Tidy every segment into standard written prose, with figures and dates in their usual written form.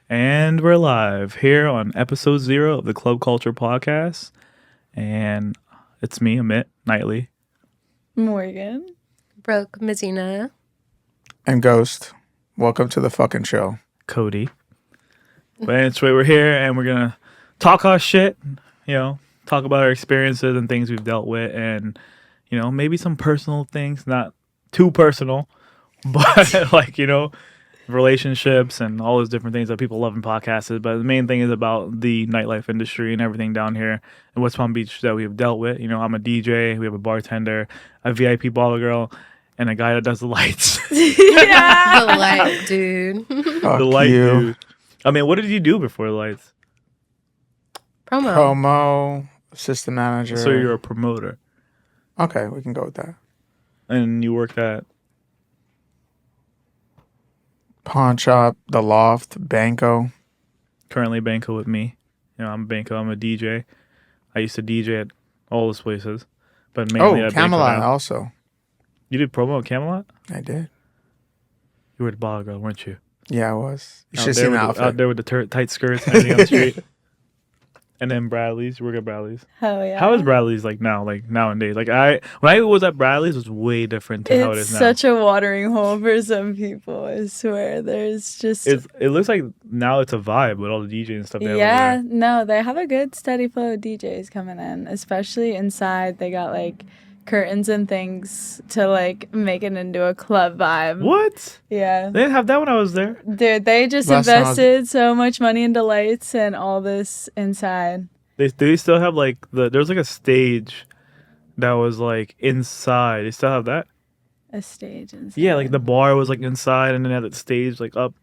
And we're live here on episode 0 of the Club Culture podcast. And it's me, Amit, Nightly. Morgan. Brooke, Mazina. And Ghost. Welcome to the fucking show. Cody. But anyway, we're here and we're going to talk our shit, talk about our experiences and things we've dealt with and, maybe some personal things, not too personal, but relationships and all those different things that people love in podcasts. But the main thing is about the nightlife industry and everything down here in West Palm Beach that we have dealt with. I'm a DJ, we have a bartender, a VIP bottle girl, and a guy that does the lights. Yeah. The light dude. Fuck the light you. dude. I mean, what did you do before the lights? Promo, assistant manager. So you're a promoter. Okay, we can go with that. And you worked at? Pawn shop, the loft, Banco. Currently Banco with me. I'm Banco. I'm a DJ. I used to DJ at all those places, but mainly at Camelot Banco now. also. You did promo at Camelot? I did. You were the bottle girl, weren't you? Yeah, I was. You Out should there see the with outfit. out there with the tight skirts and everything on the street. And then Bradley's. You work at Bradley's. Hell yeah. How is Bradley's like now? Like nowadays? Like when I was at Bradley's, it was way different to how it It's is now. such a watering hole for some people. I swear. There's just It looks like now it's a vibe with all the DJs and stuff. They have yeah, over no, they have a good steady flow of DJs coming in, especially inside. They got like curtains and things to like make it into a club vibe. there. What? Yeah. They didn't have that when I was there. Dude, they just Last time I was- invested so much money into lights and all this inside. They still have like there's like a stage that was like inside. They still have that. A stage inside. Yeah, like the bar was like inside, and then they had the stage like up.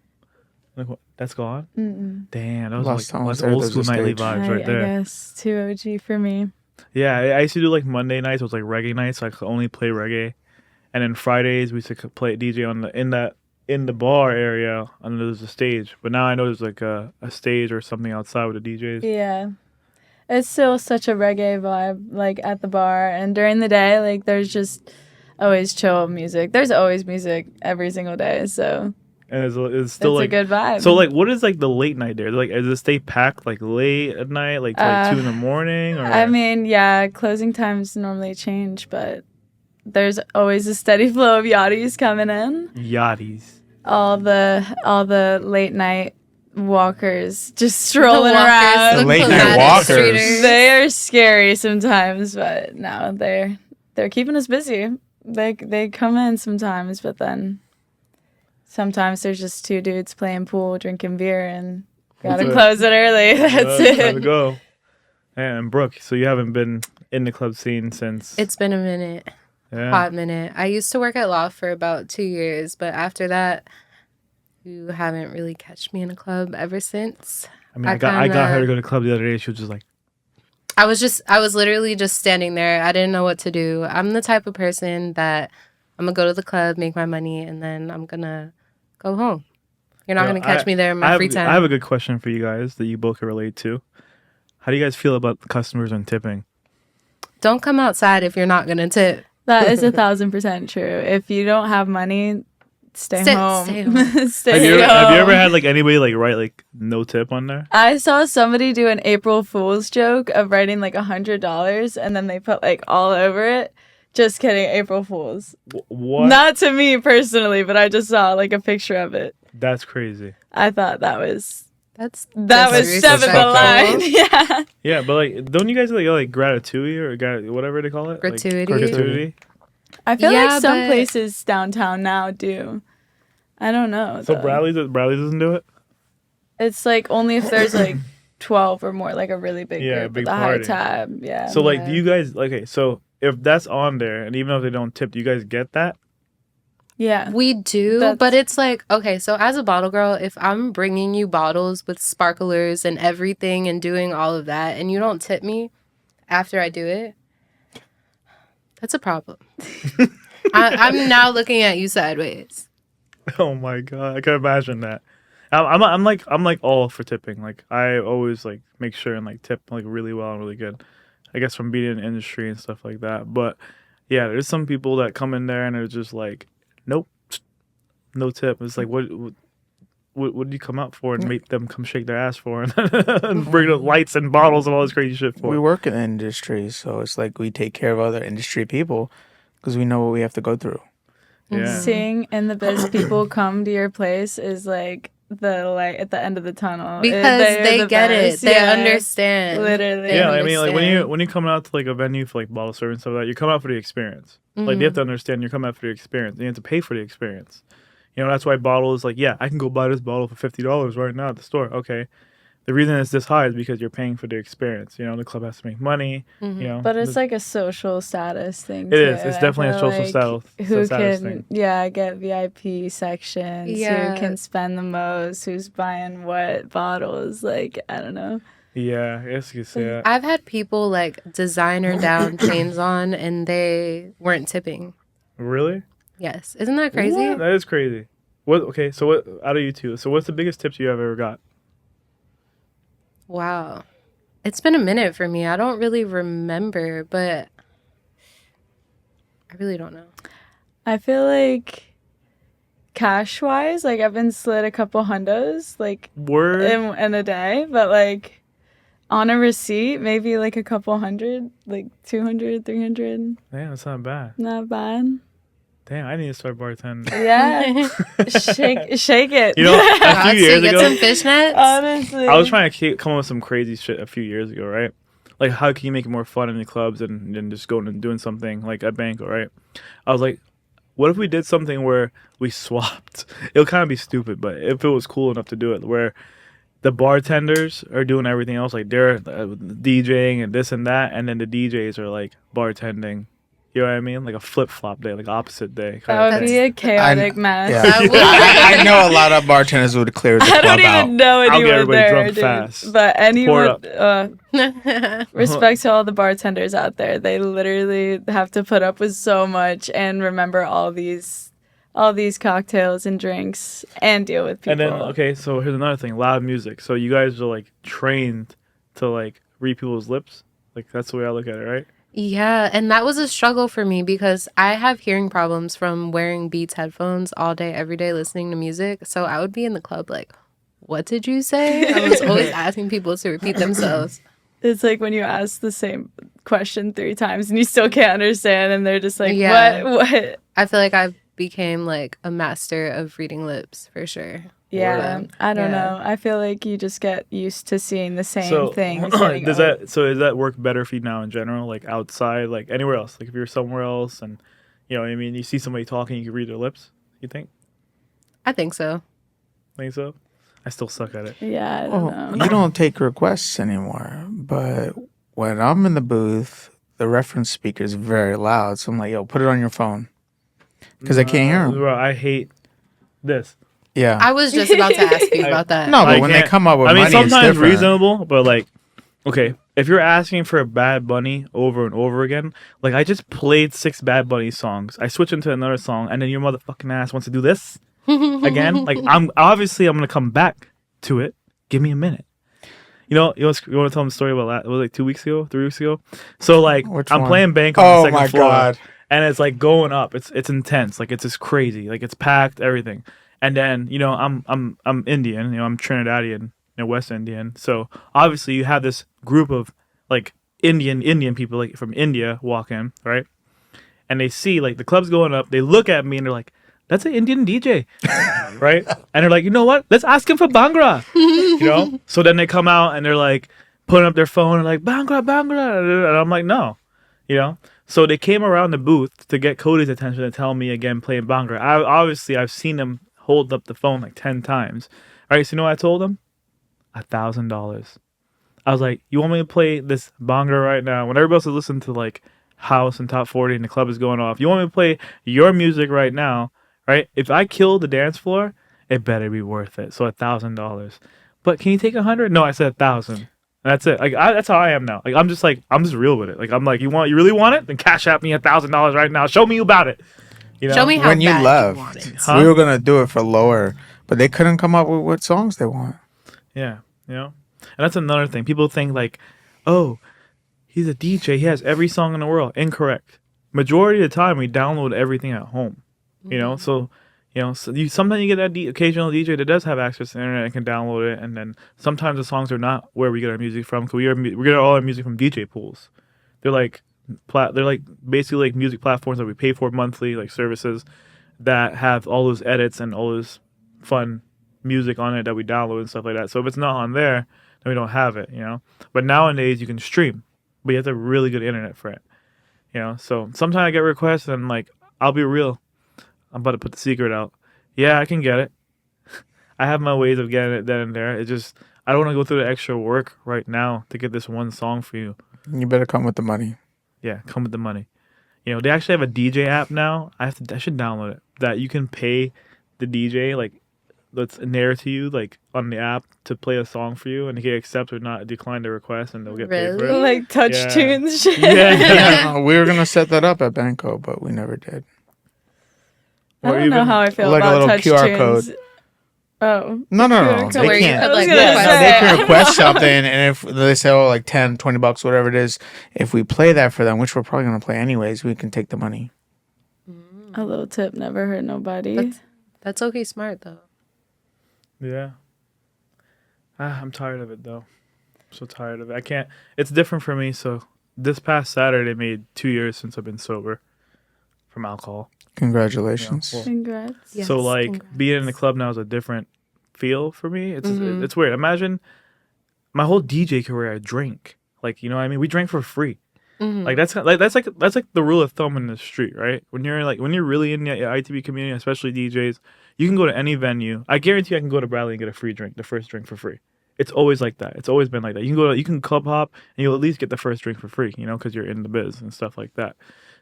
Like what? That's gone. Mm-mm. Damn, that was Last time I like was that's there, old there's school a nightly stage. vibes right I there. guess too OG for me. Yeah, I used to do like Monday nights. It was like reggae nights. So I could only play reggae, and then Fridays we used to play DJ on in the bar area, and there's a stage. But now I know there's like a stage or something outside with the DJs. Yeah. It's still such a reggae vibe, like at the bar. And during the day, like there's just always chill music. There's always music every single day. So And it's still it's like a good vibe. so. Like, what is like the late night there? Like, does it stay packed like late at night, like till like 2 in the morning? Or I mean, yeah, closing times normally change, but there's always a steady flow of yachties coming in. yachties. All the late night walkers just strolling walkers, around. The late night Climatic walkers. streeters. They are scary sometimes, but no, they're keeping us busy. They come in sometimes, but then sometimes there's just two dudes playing pool, drinking beer, and gotta That's it. close it early. That's Time to it. go. And Brooke, so you haven't been in the club scene since? It's been a minute. Yeah. Hot minute. I used to work at Loft for about 2 years, but after that, you haven't really catch me in a club ever since. I mean, I got her to go to the club the other day. She was just like, I was literally just standing there. I didn't know what to do. I'm the type of person that I'm gonna go to the club, make my money, and then I'm gonna go home. You're not Yo, gonna catch me there in my free time. I have a good question for you guys that you both can relate to. How do you guys feel about customers and tipping? Don't come outside if you're not gonna tip. That is 1,000% true. If you don't have money, stay home. Stay home. Stay Have you home. ever had like anybody like write like no tip on there? I saw somebody do an April Fool's joke of writing like $100 and then they put like all over it. Just kidding, April Fool's. What? Not to me personally, but I just saw like a picture of it. That's crazy. I thought that was That's stepping the line. Yeah. Yeah, but like, don't you guys like gratitude or whatever they call it? Gratuity. Like, gratuity. I feel Yeah, like some but- places downtown now do. I don't know. So though. Bradley doesn't do it. It's like only if there's like 12 or more, like a really big Yeah, group big with a high party. tab. Yeah. So like, Yeah. do you guys okay? So if that's on there, and even if they don't tip, do you guys get that? yeah. We do, That's- but it's like, okay, so as a bottle girl, if I'm bringing you bottles with sparklers and everything and doing all of that, and you don't tip me after I do it, that's a problem. I'm now looking at you sideways. Oh my god, I can imagine that. I'm like all for tipping. Like I always like make sure and like tip like really well and really good. I guess from being in the industry and stuff like that. But yeah, there's some people that come in there and they're just like, nope, no tip. It's like what what did you come out for and make them come shake their ass for and bring the lights and bottles and all this crazy shit for? We work in the industry, so it's like we take care of other industry people because we know what we have to go through. Yeah. Seeing in the biz people come to your place is like the light at the end of the tunnel. Because they the get it. best. They Yeah. understand. Literally. They Yeah, I mean, like understand. when you come out to like a venue for like bottle service and stuff like that, you come out for the experience. Like they have to understand you're coming out for the experience. You have to pay for the experience. You know, that's why bottles like, yeah, I can go buy this bottle for $50 right now at the store. Okay. The reason it's this high is because you're paying for the experience. You know, the club has to make money. You know, But it's like a social status thing. It too. is. It's I definitely a feel social Who status can, thing. get VIP sections? Yeah. Who can spend the most? Who's buying what bottles? Like, I don't know. Yeah, I guess you could say that. I've had people like designer down chains on and they weren't tipping. Really? Yes. Isn't that crazy? What? That is crazy. What? Okay, so what out of you two? So what's the biggest tips you have ever got? Wow. It's been a minute for me. I don't really remember, but I really don't know. I feel like cash wise, like I've been slid a couple hundos, like Word. in a day, but like on a receipt, maybe like a couple hundred, like 200, 300. Damn, that's not bad. Not bad. Damn, I need to start bartending. Yeah. shake it. You know, a God, few so you years get ago, some fishnets? Honestly. I was trying to come up with some crazy shit a few years ago, right? Like, how can you make it more fun in the clubs and just going and doing something like at Banco, right? I was like, what if we did something where we swapped? It'll kind of be stupid, but if it was cool enough to do it, where the bartenders are doing everything else, like they're DJing and this and that, and then the DJs are like bartending. You know what I mean? Like a flip-flop day, like opposite day. That would be a chaotic mess. Yeah. That would- I know a lot of bartenders would clear the I club don't out. even know I'll get anyone everybody there, drunk dude. fast. But Pour it anyone, respect to all the bartenders out there. They literally have to put up with so much and remember all these cocktails and drinks and deal with people. And then, okay, so here's another thing: loud music. So you guys are like trained to like read people's lips. Like that's the way I look at it, right? Yeah, and that was a struggle for me because I have hearing problems from wearing Beats headphones all day, every day, listening to music. So I would be in the club like, what did you say? I was always asking people to repeat themselves. It's like when you ask the same question 3 times and you still can't understand, and they're just like, Yeah. what? I feel like I became like a master of reading lips for sure. Yeah, Word. I don't Yeah. know. I feel like you just get used to seeing the same So things. does that work better for you now in general? Like outside, like anywhere else? Like if you're somewhere else and you know what I mean, you see somebody talking, you can read their lips. You think? I think so. Think so? I still suck at it. Yeah, I don't Well, know. you don't take requests anymore, but when I'm in the booth, the reference speaker is very loud. So I'm like, yo, put it on your phone. Because I can't hear them. Bro, I hate this. Yeah. I was just about to ask you about that. No, I but when they can't- come up with I mean, money, it's sometimes different. reasonable, but like, okay, if you're asking for a Bad Bunny over and over again, like I just played 6 Bad Bunny songs, I switch into another song, and then your motherfucking ass wants to do this again. Like I'm gonna come back to it. Give me a minute. You want to tell them a story about that? It was like 2 weeks ago, 3 weeks ago. So like, Which I'm one? playing bank on Oh the second my floor, God. and it's like going up. It's intense. Like it's just crazy. Like it's packed, everything. And then I'm Indian. I'm Trinidadian, West Indian. So obviously you have this group of like Indian people like from India walk in, right? And they see like the club's going up. They look at me and they're like, "That's an Indian DJ," right? And they're like, "You know what? Let's ask him for Bhangra." So then they come out and they're like putting up their phone and like Bhangra, Bhangra, and I'm like, "No," So they came around the booth to get Cody's attention and tell me again playing Bhangra. I've seen them hold up the phone like 10 times. All right, so you know what I told them? $1,000. I was like, you want me to play this Bhangra right now when everybody else is listening to like house and top 40 and the club is going off? You want me to play your music right now, right? If I kill the dance floor, it better be worth it. So $1,000. But can you take 100? No, I said 1,000. That's it. Like that's how I am now. Like I'm just real with it. Like I'm like, you really want it? Then cash out me $1,000 right now. Show me you about it. Show me how When you bad left, you want it. Huh? we were going to do it for lower, but they couldn't come up with what songs they want. Yeah, And that's another thing. People think like, oh, he's a DJ. He has every song in the world. Incorrect. Majority of the time, we download everything at home. So You know, so sometimes you get that occasional DJ that does have access to the internet and can download it, and then sometimes the songs are not where we get our music from. Cause we get all our music from DJ pools. They're like they're like basically like music platforms that we pay for monthly, like services that have all those edits and all this fun music on it that we download and stuff like that. So if it's not on there, then we don't have it, you know. But nowadays you can stream, but you have to have really good internet for it, you know. So sometimes I get requests and like I'll be real, I'm about to put the secret out. Yeah, I can get it. I have my ways of getting it then and there. It's just I don't want to go through the extra work right now to get this one song for you. You better come with the money. Yeah, come with the money. You know, they actually have a DJ app now. I should download it. That you can pay the DJ like that's near to you, like on the app, to play a song for you, and he can accept or not decline the request, and they'll get paid for it. Really? Like touch Yeah. tunes shit. Yeah. We were gonna set that up at Banco, but we never did. I Or don't know even- how I feel like a about little touch QR tunes. code. Oh. No, QR code. where they you can't. could, I was like, gonna request say. They can request something, and if they say, oh, like 10, $20, whatever it is, if we play that for them, which we're probably gonna play anyways, we can take the money. A little tip never hurt nobody. That's okay, smart though. Yeah. I'm tired of it though. I'm so tired of it. I can't. It's different for me. So this past Saturday made 2 years since I've been sober from alcohol. Congratulations. Yeah, well, Congrats. Yes, so like congrats. being in the club now is a different feel for me. Mhm. It's weird. Imagine my whole DJ career. I drink. Like, you know what I mean? We drank for free. Mhm. Like that's like the rule of thumb in the street, right? When you're really in the ITB community, especially DJs, you can go to any venue. I guarantee I can go to Bradley and get a free drink, the first drink for free. It's always like that. It's always been like that. You can club hop and you'll at least get the first drink for free, you know, because you're in the biz and stuff like that.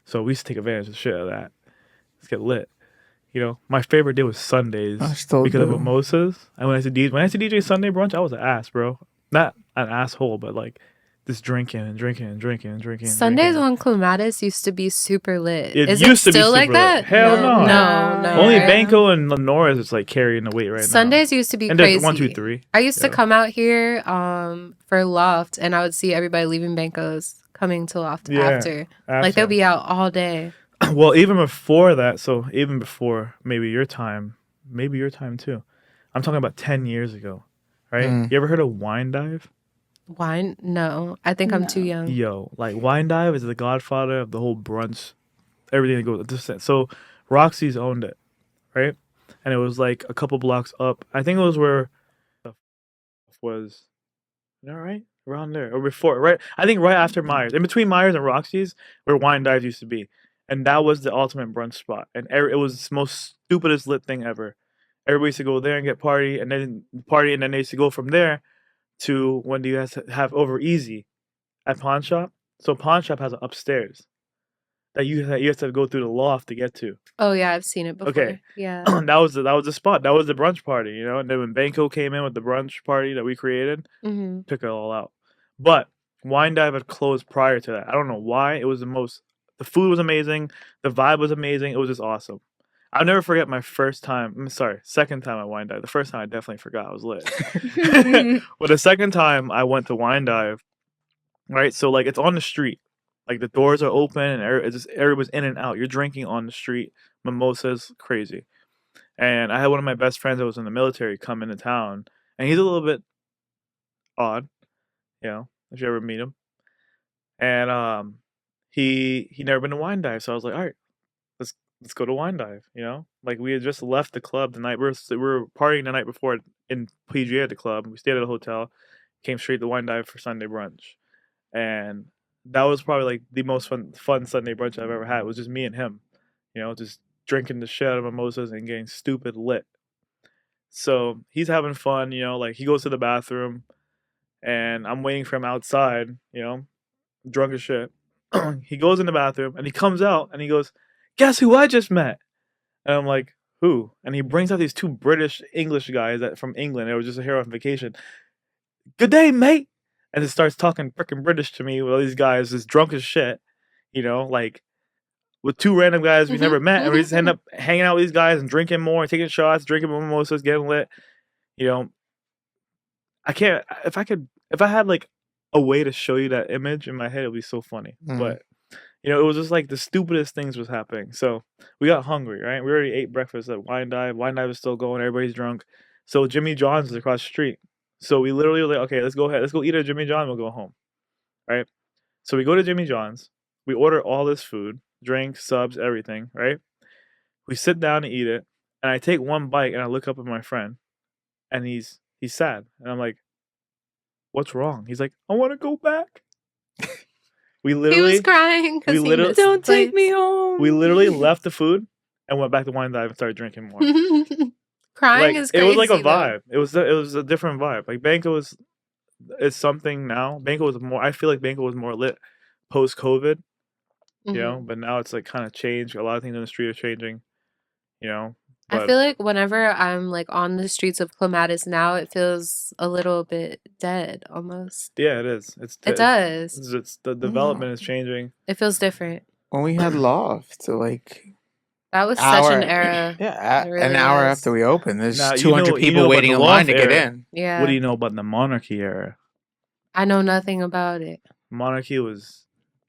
So we used to take advantage of shit of that. Let's get lit. You know, my favorite day was Sundays I still because of do. mimosas. And when I used to DJ Sunday brunch, I was an ass, bro. Not an asshole, but like just drinking and drinking and drinking and drinking. And Sundays drinking. on Clematis used to be super lit. It Is used it to be still like super lit. that? Hell no. No. Only right? Banco and Lenora's is like carrying the weight right now. Sundays used to be and crazy. there's 1, 2, 3. I used to Yeah. come out here for Loft, and I would see everybody leaving Banco's coming to Loft Yeah, after. Like they'll be out all day. Well, even before that, so even before maybe your time too. I'm talking about 10 years ago, right? Mm. You ever heard of Wine Dive? Wine? No, I think I'm too No. young. Yo, like Wine Dive is the godfather of the whole brunch, everything that goes. So Roxy's owned it, right? And it was like a couple blocks up. I think it was where the was, all right, around there or before, right? I think right after Myers, in between Myers and Roxy's, where Wine Dive used to be, and that was the ultimate brunch spot. And it was the most stupidest lit thing ever. Everybody used to go there and get party, and then they used to go from there to when you guys have over easy at Pawn Shop. So Pawn Shop has an upstairs that you have to go through the loft to get to. Oh yeah, I've seen it before. Okay. Yeah. that was the spot. That was the brunch party, you know. And then when Banco came in with the brunch party that we created, hmm took it all out. But Wine Dive had closed prior to that. I don't know why. It was the food was amazing. The vibe was amazing. It was just awesome. I'll never forget my second time at Wine Dive. The first time I definitely forgot I was lit. Well, the second time I went to Wine Dive, right? So like it's on the street. Like the doors are open and everybody's in and out. You're drinking on the street. Mimosas, crazy. And I had one of my best friends that was in the military come into town. And he's a little bit odd, you know, if you ever meet him. And he never been to Wine Dive. So I was like, all right, let's go to Wine Dive, you know? Like we had just left the club the night we were partying the night before in PGA at the club. We stayed at a hotel, came straight to Wine Dive for Sunday brunch. And that was probably like the most fun Sunday brunch I've ever had. It was just me and him, you know, just drinking the shit out of mimosas and getting stupid lit. So he's having fun, you know, like he goes to the bathroom and I'm waiting for him outside, you know, drunk as shit. He goes in the bathroom and he comes out and he goes, "Guess who I just met?" And I'm like, "Who?" And he brings out these two British English guys from England. They were just here on vacation. "Good day, mate." And just starts talking freaking British to me with all these guys, just drunk as shit, you know, like with two random guys we never met. And we just end up hanging out with these guys and drinking more, taking shots, drinking mimosas, getting lit. You know, if I had like a way to show you that image in my head, it'd be so funny. Mhm. But You know, it was just like the stupidest things was happening. So we got hungry, right? We already ate breakfast at Wine Dive. Wine Dive is still going. Everybody's drunk. So Jimmy John's is across the street. So we literally were like, okay, let's go ahead. Let's go eat at Jimmy John. We'll go home, right? So we go to Jimmy John's. We order all this food, drinks, subs, everything, right? We sit down to eat it, and I take one bite, and I look up at my friend, and he's sad, and I'm like, "What's wrong?" He's like, "I want to go back." We He was literally, crying we because he literally- missed the Don't take me place. home. we literally left the food and went back to Wine Dive and started drinking more. Crying Like is it crazy. was like a though. vibe. It was a different vibe. Like Banco is something now. Banco was more. I feel like Banco was more lit post COVID. You know, Mhm. but now it's like kind of changed. A lot of things in the street are changing. You know, I but feel like whenever I'm like on the streets of Clematis now, it feels a little bit dead almost. yeah, it is. It does. It's the development is changing. It feels different. When we had Loft, like That was such hour, an era. yeah, It an really hour was. after we opened, there's Now, 200 you people know about waiting the in line Loft to get era. in. Yeah. What do you know about the Monarchy era? I know nothing about it. Monarchy was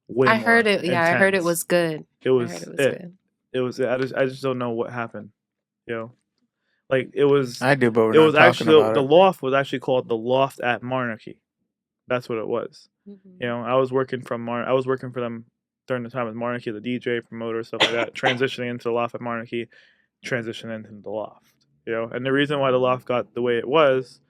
way I more heard it. Yeah, I heard it intense. was good. It I was heard it was it. good. It was. I just don't know what happened. You know, like it was. I do, but we're It not was talking actually about the it. Loft was actually called the Loft at Monarchy. That's what it was. Mhm. You know, I was working for them during the time with Monarchy, the DJ, promoter, stuff like that. Transitioning into the Loft at Monarchy, transitioning into the Loft. You know, and the reason why the Loft got the way it was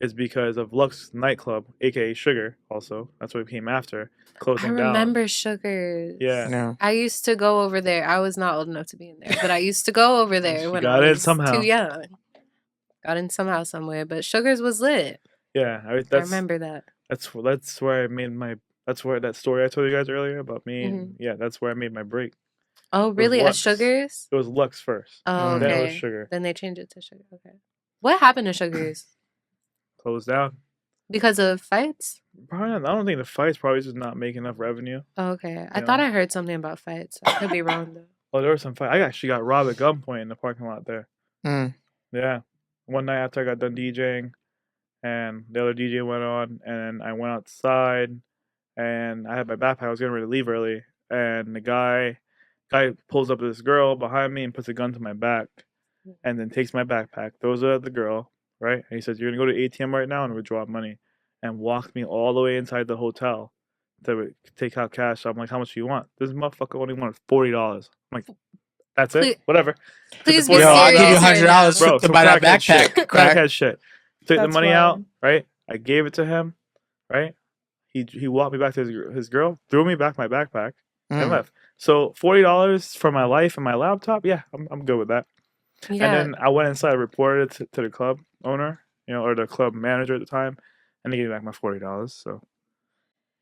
is because of Lux nightclub, aka Sugar. Also, that's what it came after I closing down. remember Sugars. Yeah. No. I used to go over there. I was not old enough to be in there, but I used to go over there She when got I in was somehow. too young. Got in somehow, somewhere. But Sugars was lit. Yeah, I that's remember that. that's where I made my. That's where that story I told you guys earlier about me. Mhm. Yeah, that's where I made my break. Oh, really? At Lux. Sugars? It was Lux first. Oh, Then okay. it was Sugar. Then they changed it to Sugar. Okay. What happened to Sugars? Closed down. Because of fights? Probably not, I don't think the fights probably just not making enough revenue. Oh, okay. I Yeah. thought I heard something about fights. I could be wrong though. Oh, there was some fight. I actually got robbed at gunpoint in the parking lot there. Mm. Yeah. One night after I got done DJing, and the other DJ went on, and I went outside, and I had my backpack. I was getting ready to leave early, and the guy pulls up to this girl behind me and puts a gun to my back, and then takes my backpack, throws it at the girl, right? And he says, "You're gonna go to ATM right now and withdraw money," and walked me all the way inside the hotel to take out cash. So I'm like, "How much do you want?" This motherfucker only wanted $40. I'm like, "That's Please- it, whatever." Please Took be the Yo, I'll serious give you right $100 now. Bro, to some buy that crackhead shit. backpack. Crack. Crackhead shit. Took the That's money wild. out, right? I gave it to him, right? He walked me back to his girl, threw me back my backpack, and Mm. left. So $40 for my life and my laptop, yeah, I'm good with that. Yeah. And then I went inside, reported it to the club owner, or the club manager at the time, and they gave me back my $40. So,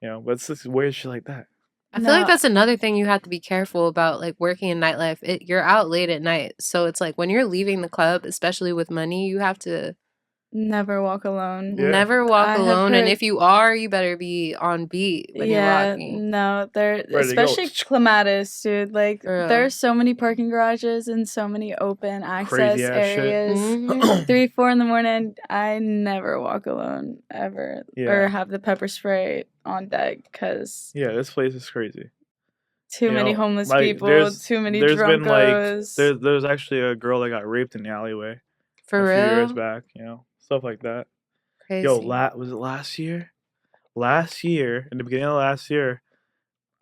but it's just weird shit like that. I feel like No. that's another thing you have to be careful about, like working in nightlife. You're out late at night. So it's like when you're leaving the club, especially with money, you have to Never walk alone. Yeah. never walk I have alone. And heard- if you are, you better be on beat when you're walking. no, they're Ready to go. especially Clematis, dude. Like For real. there's so many parking garages and so many open access Crazy ass shit. areas. Mhm. 3, 4 in the morning. I never walk alone ever, Yeah. or have the pepper spray on deck because Yeah, this place is crazy. too You many know, homeless like, people, there's- too many There's been like drunkos. there's actually a girl that got raped in the alleyway For a few years real? back. Stuff like that. Crazy. Yo, was it last year? Last year, in the beginning of last year,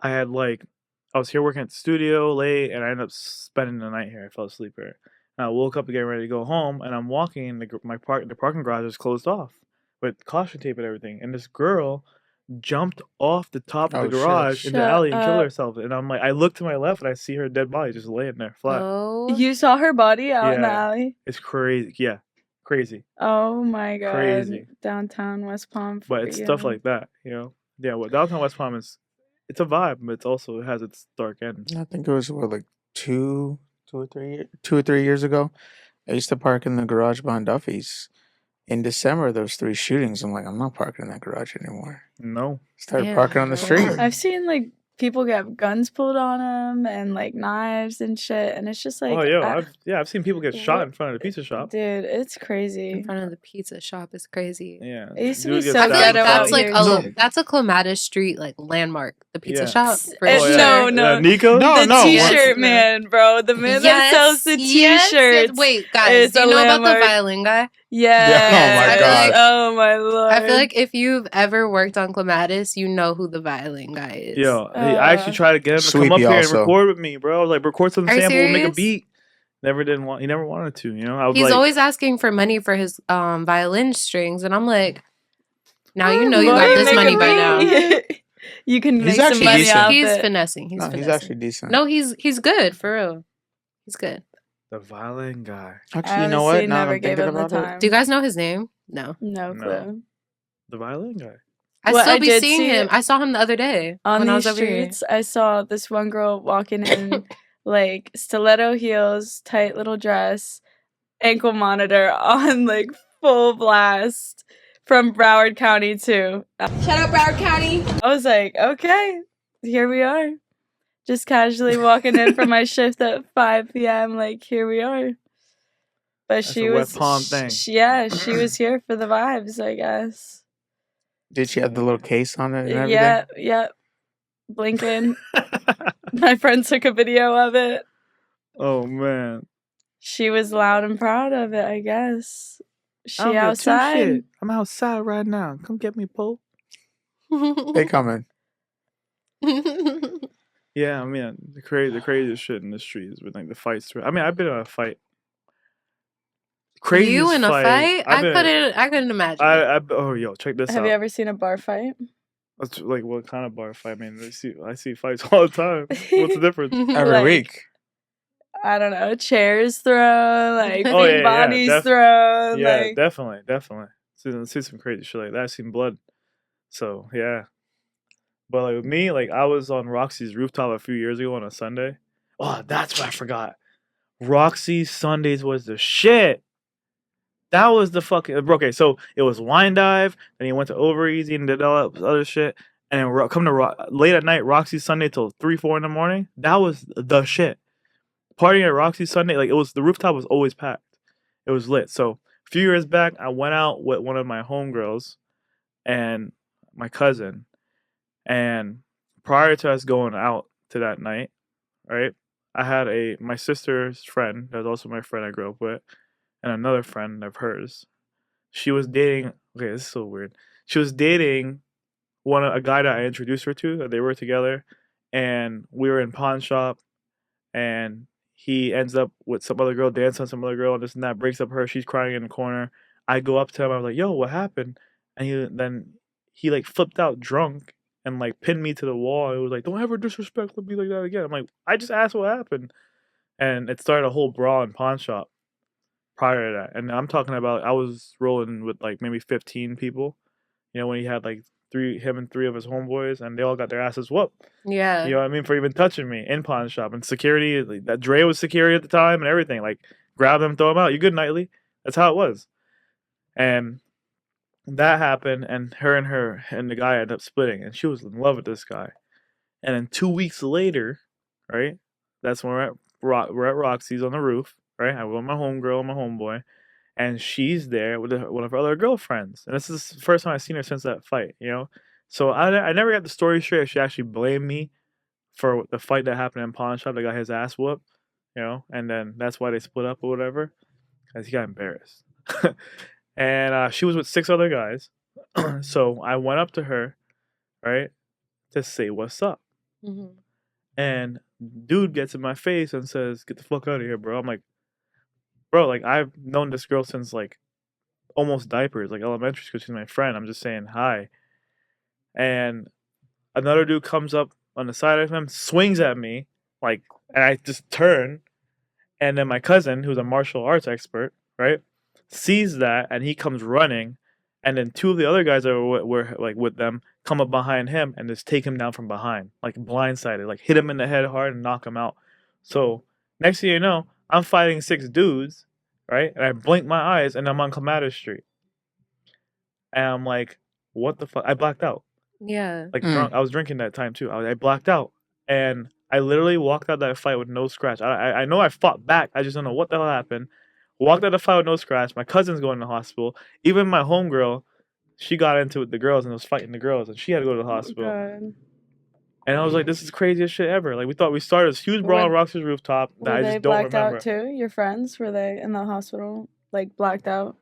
I was here working at the studio late, and I ended up spending the night here. I fell asleep here. And I woke up to get ready to go home, and I'm walking, and the parking garage is closed off with caution tape and everything. And this girl jumped off the top of Oh, the shit. garage in the Shut alley and killed up. herself. And I'm like, I look to my left, and I see her dead body just laying there flat. Oh. You saw her body out in the Yeah. alley. It's crazy. Yeah, crazy. Oh my god! Crazy. Downtown West Palm. But it's stuff like that, Yeah, well, downtown West Palm it's a vibe, but it has its dark end. I think it was like 2 or 3 years ago. I used to park in the garage behind Duffy's. In December, there was 3 shootings. I'm like, I'm not parking in that garage anymore. No. Started Yeah, parking on the bro. street. I've seen like people get guns pulled on them and like knives and shit, and it's just like, Oh, yo, I've seen people get shot in front of the pizza shop. dude, it's In crazy. front of the pizza shop is crazy. Yeah, It used to be dude gets so I feel stabbed like in ghetto that's front out of- like here. that's a Clematis Street like landmark. The pizza Yeah. shop. For It's- sure. no. Nico. No, The no. t-shirt man, bro. The man that sells the t-shirts. Wait, guys, is do you a know about the landmark. violin guy? Yes. Oh my God. Oh my lord. I feel like if you've ever worked on Clematis, you know who the violin guy is. Yo, I actually tried to get him to come Sweepy up here and also. record with me, bro. I was like, record some Are you sample, we'll make a serious? beat. He never wanted to, you know. I was He's like, always asking for money for his violin strings, and I'm like, now you know you Boy, got this make money a by now. beat. You can He's make some actually money decent. off He's it. finessing. He's finessing. actually decent. No, he's good for real. He's good. the violin guy. Actually, you know what? Honestly, Now that never I'm gave thinking him the about it. time. Do you guys know his name? No. No No. clue. The violin guy. I Well, still I be did seeing see him. it. I saw him the other day On when I these was over here. streets, I saw this one girl walking in like stiletto heels, tight little dress, ankle monitor on like full blast from Broward County too. Shout out Broward County. I was like, okay, here we are. Just casually walking in for my shift at 5 p.m. Like, here we are. But That's she a wet was, palm thing. she was here for the vibes, I guess. Did she have the little case on it and everything? Yeah. Blinking. My friend took a video of it. Oh man. She was loud and proud of it, I guess. She I don't give two outside. shit. I'm outside right now. Come get me, Poe. They coming. Yeah, I mean the craziest shit in the street has been like the fights. I mean, I've been in a fight. Craziest You in a fight? I've been- I couldn't imagine. oh yo, check this Have out. you ever seen a bar fight? That's like what kind of bar fight? I mean, I see fights all the time. What's the difference? Every Like, week. I don't know, chairs thrown, like Oh, big bodies thrown. Yeah, like, definitely. See some crazy shit like that. I've seen blood. So yeah. But like with me, like I was on Roxy's rooftop a few years ago on a Sunday. Oh, that's what I forgot. Roxy's Sundays was the shit. That was the fucking okay. So it was wine dive, then he went to Over Easy and did all that other shit, and then come to late at night Roxy's Sunday till 3-4 in the morning. That was the shit. Partying at Roxy's Sunday, like it was the rooftop was always packed. It was lit. So a few years back, I went out with one of my homegirls and my cousin, and prior to us going out to that night, right? I had my sister's friend that was also my friend I grew up with, and another friend of hers. She was dating. Okay, this is so weird. She was dating a guy that I introduced her to. That they were together, and we were in pawn shop, and he ends up with some other girl, dancing on some other girl, and this and that. Breaks up her. She's crying in the corner. I go up to him. I was like, "Yo, what happened?" And he like flipped out drunk and like pinned me to the wall. It was like, "Don't ever disrespect me like that again." I'm like, "I just asked what happened," and it started a whole brawl in pawn shop prior to that. And I'm talking about I was rolling with like maybe 15 people. You know, when he had like him and three of his homeboys, and they all got their asses whooped. Yeah. You know what I mean? For even touching me in pawn shop. And security, like, that Dre was security at the time and everything. Like, grab them, throw them out. You good, Nightly? That's how it was. And that happened, and her and the guy ended up splitting, and she was in love with this guy. And then 2 weeks later, right? That's when we're at Roxy's on the roof, right? I was with my homegirl and my homeboy, and she's there with one of her other girlfriends. And this is the first time I've seen her since that fight, you know? So I never got the story straight if she actually blamed me for the fight that happened in pawn shop that got his ass whooped, you know? And then that's why they split up or whatever, because he got embarrassed. And she was with 6 other guys. So I went up to her, right, to say what's up. Mhm. And dude gets in my face and says, "Get the fuck out of here, bro." I'm like, bro, like I've known this girl since like almost diapers, like elementary school. She's my friend. I'm just saying hi. And another dude comes up on the side of him, swings at me, like, and I just turn. And then my cousin, who's a martial arts expert, right, sees that, and he comes running. And then 2 of the other guys that were like with them come up behind him and just take him down from behind, like blindsided, like hit him in the head hard and knock him out. So next thing you know, I'm fighting 6 dudes, right? And I blink my eyes and I'm on Clematis Street. And I'm like, what the fuck? I blacked out. Yeah. Like drunk. I was drinking that time too. I blacked out, and I literally walked out that fight with no scratch. I know I fought back. I just don't know what the hell happened. Walked out the fight with no scratch. My cousin's going to the hospital. Even my homegirl, she got into it with the girls and was fighting the girls, and she had to go to the hospital. God. And I was like, this is craziest shit ever. Like, we thought we started this huge brawl on Roxy's rooftop that Were I they just don't blacked remember. out too? Your friends, were they in the hospital, like blacked out?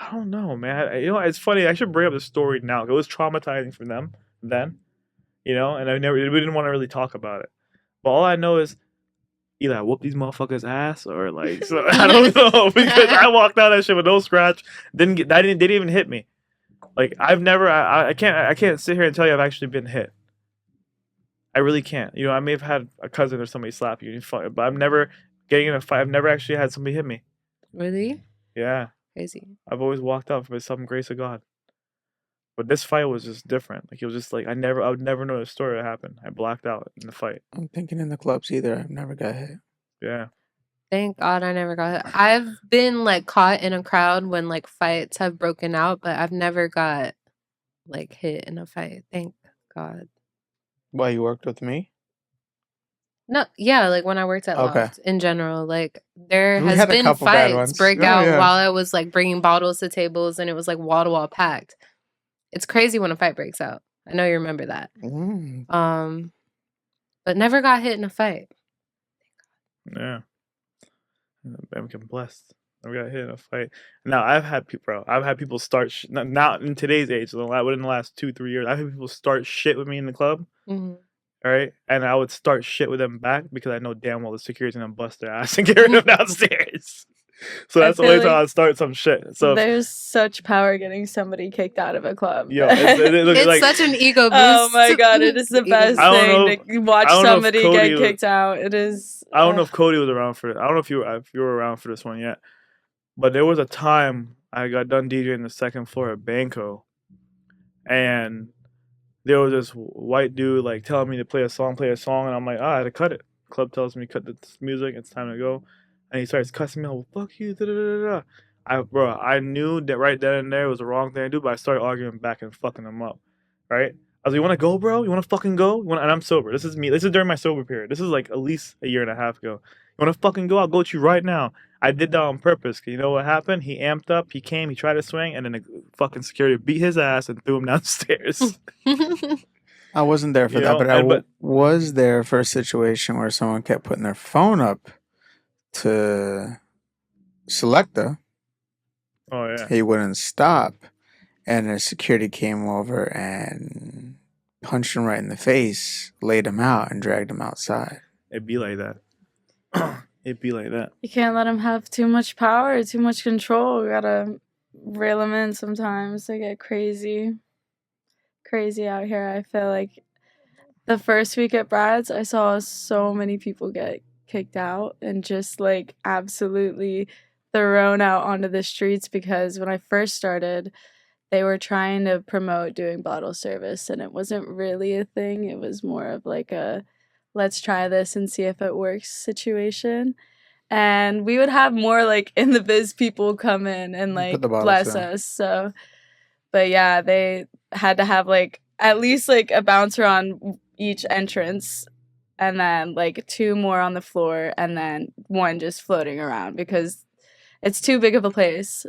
I don't know, man. You know, it's funny. I should bring up the story now. It was traumatizing for them then, you know, and we didn't want to really talk about it. But all I know is either I whooped these motherfuckers' ass or like, so I don't know, because I walked out that shit with no scratch. They didn't even hit me. Like, I've never, I can't sit here and tell you I've actually been hit. I really can't. You know, I may have had a cousin or somebody slap you, but I'm never getting in a fight. I've never actually had somebody hit me. Really? Yeah. Crazy. I've always walked out by some grace of God. But this fight was just different. Like, it was just like, I would never know the story that happened. I blacked out in the fight. I'm thinking in the clubs either. I've never got hit. Yeah. Thank God I never got hit. I've been like caught in a crowd when like fights have broken out, but I've never got like hit in a fight. Thank God. Why, you worked with me? No, yeah, like when I worked at Okay. Loft in general, like there We has had a been couple bad fights ones. break Oh, out yeah. while I was like bringing bottles to tables and it was like wall to wall packed. It's crazy when a fight breaks out. I know you remember that. But never got hit in a fight. Yeah. I'm blessed. I got hit in a fight. Now I've had people start not in today's age. Within the last 2-3 years, I've had people start shit with me in the club. Mm-hmm. All right, and I would start shit with them back because I know damn well the security's gonna bust their ass and carry them downstairs. So that's the only time I'd start some shit. So there's such power getting somebody kicked out of a club. Yo, it's like, such an ego boost. Oh my God, it is the best thing to watch somebody get kicked out. It is. I don't know if Cody was around for it. I don't know if you were around for this one yet. But there was a time I got done DJing the second floor at Banco, and there was this white dude like telling me to play a song, and I'm like, I had to cut it. Club tells me cut this music, it's time to go, and he starts cussing me, well, fuck you, da da da da. I knew that right then and there was the wrong thing to do, but I started arguing back and fucking him up, right? I was like, you want to go, bro? You want to fucking go? And I'm sober. This is me. This is during my sober period. This is like at least a year and a half ago. You want to fucking go? I'll go with you right now. I did that on purpose. Cause you know what happened? He amped up. He came. He tried to swing, and then the fucking security beat his ass and threw him downstairs. I wasn't there for that, but I was there for a situation where someone kept putting their phone up to Selecta. Oh yeah. He wouldn't stop, and the security came over and punched him right in the face, laid him out, and dragged him outside. It'd be like that. It'd be like that. You can't let them have too much power, too much control. You gotta reel them in sometimes. They get crazy out here. I feel like the first week at Brad's, I saw so many people get kicked out and just like absolutely thrown out onto the streets because when I first started, they were trying to promote doing bottle service and it wasn't really a thing. It was more of like a let's try this and see if it works situation. And we would have more like in the biz people come in and like bless us. So, but yeah, they had to have like at least like a bouncer on each entrance and then like 2 more on the floor and then 1 just floating around because it's too big of a place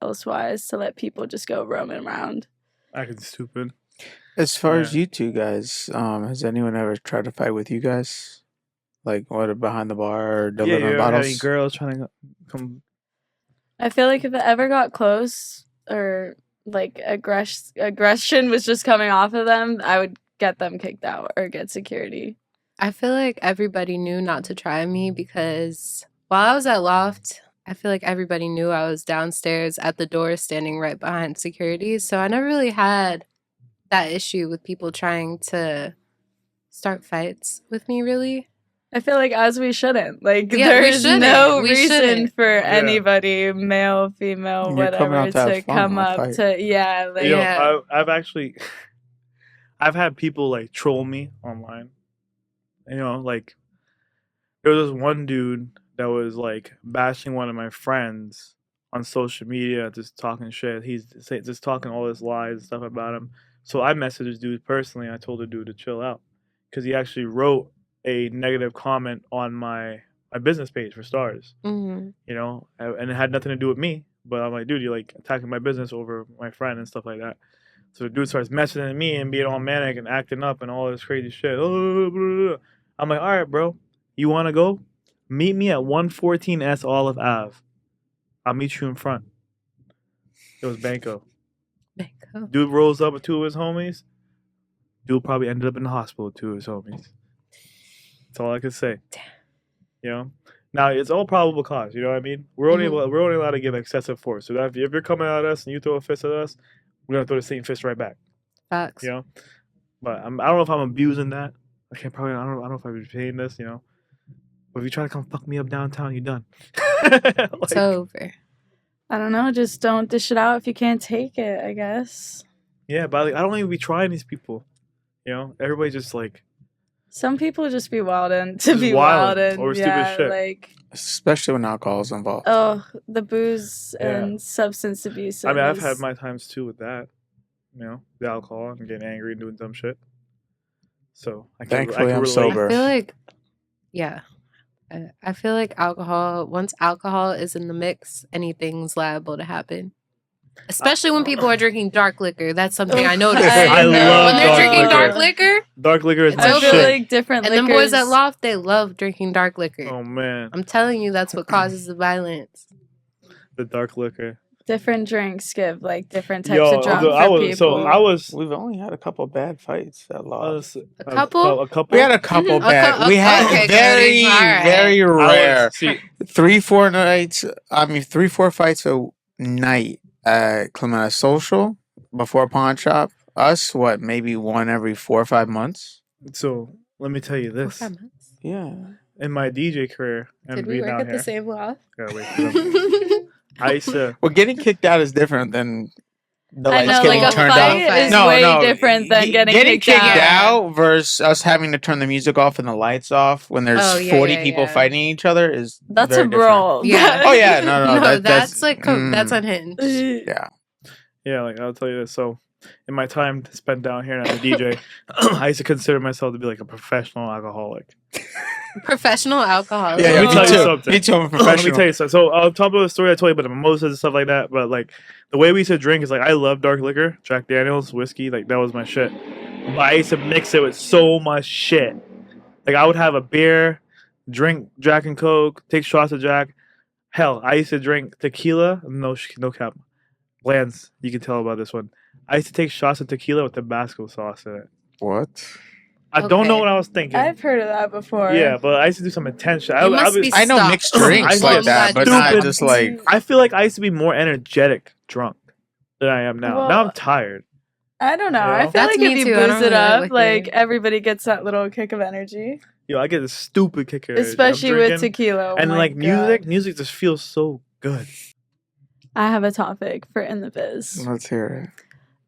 elsewise to let people just go roaming around. Acting stupid. As far as you two guys, has anyone ever tried to fight with you guys? Like what, behind the bar or delivering bottles? Any girls trying to come? I feel like if it ever got close or like aggression was just coming off of them, I would get them kicked out or get security. I feel like everybody knew not to try me because while I was at Loft, I feel like everybody knew I was downstairs at the door standing right behind security. So I never really had that issue with people trying to start fights with me, really. I feel like as we shouldn't. Like there's no reason for anybody, male, female, whatever, to come up to like I've actually I've had people like troll me online. You know, like there was this one dude that was like bashing one of my friends on social media, just talking shit. He's just talking all this lies and stuff about him. So I messaged this dude personally. I told the dude to chill out because he actually wrote a negative comment on my business page for stars. Mm-hmm. You know, and it had nothing to do with me. But I'm like, dude, you're like attacking my business over my friend and stuff like that. So the dude starts messaging me and being all manic and acting up and all this crazy shit. Oh, blah, blah, blah. I'm like, all right, bro, you want to go? Meet me at 114S Olive Ave. I'll meet you in front. It was Banco. Dude rolls up with two of his homies. Dude probably ended up in the hospital with two of his homies. That's all I can say. You know? Now, it's all probable cause. You know what I mean? We're only allowed to give excessive force. So that if you're coming at us and you throw a fist at us, we're going to throw the same fist right back. Facts. You know? But I don't know if I'm abusing that. I don't know if I'm paying this, you know? But if you try to come fuck me up downtown, you're done. It's over. I don't know. Just don't dish it out if you can't take it, I guess. Yeah, but like, I don't even be trying these people. You know? Everybody just like... Some people just be wildin' to Just be wildin' wildin'. over stupid shit. Like... Especially when alcohol's involved. Oh, the booze and substance abuse. I mean, I've had my times too with that. You know, the alcohol and getting angry and doing dumb shit. So Thankfully, I'm relate. sober. I feel like, yeah. I feel like once alcohol is in the mix, anything's liable to happen. Especially when people are drinking dark liquor. That's something I noticed. I love when they're dark drinking liquor. dark liquor. Dark liquor is It's my I over. feel shit. like different And liquors. the boys at Loft, they love drinking dark liquor. Oh man, I'm telling you, that's what causes the violence. the dark liquor. Different drinks give like different types of drunk I for was people. We've only had a couple bad fights at Lost. A couple? A couple. We had a couple Mhm. bad. We had Okay, very, Cody. All right. very rare. See, 3-4 nights. 3-4 fights a night at Clementa Social before Pawn Shop. Us, what, maybe one every 4 or 5 months? so let me tell you this: Yeah. in my DJ career and Did we being work out at here, the same Loft? gotta wait for them. I used to. Well, getting kicked out is different than the I lights know, getting like a turned fight off. is way different than getting kicked kicked out. out versus us having to turn the music off and the lights off when there's Oh, yeah, 40 yeah, people yeah. fighting each other is That's very a brawl. Yeah. Oh yeah, no, that's like that's unhinged. yeah. Yeah, like I'll tell you this. So, in my time spent down here as a DJ, I used to consider myself to be like a professional alcoholic. Professional alcoholic. Yeah, Let me tell you too. something. Me too. I'm a Let me professional. tell you something. So I'll talk about the story I told you about the mimosas and stuff like that. But like the way we used to drink is like I love dark liquor, Jack Daniels, whiskey. Like that was my shit. But I used to mix it with so much shit. Like I would have a beer, drink Jack and Coke, take shots of Jack. Hell, I used to drink tequila. No cap. Lance, you can tell about this one. I used to take shots of tequila with Tabasco sauce in it. What? I don't know Okay. what I was thinking. I've heard of that before. Yeah, but I used to do some intense shit. You must be I know stopped. mixed drinks I like get that, but stupid. not just like. I feel like I used to be more energetic drunk than I am now. Well, now I'm tired. I don't know. You know? I feel That's like me if you too. I don't booze it really up, like like liquor. everybody gets that little kick of energy. Yo, I get a stupid kick here. Especially with tequila. Oh and my like God. music just feels so good. I have a topic for In the Biz. Let's hear it.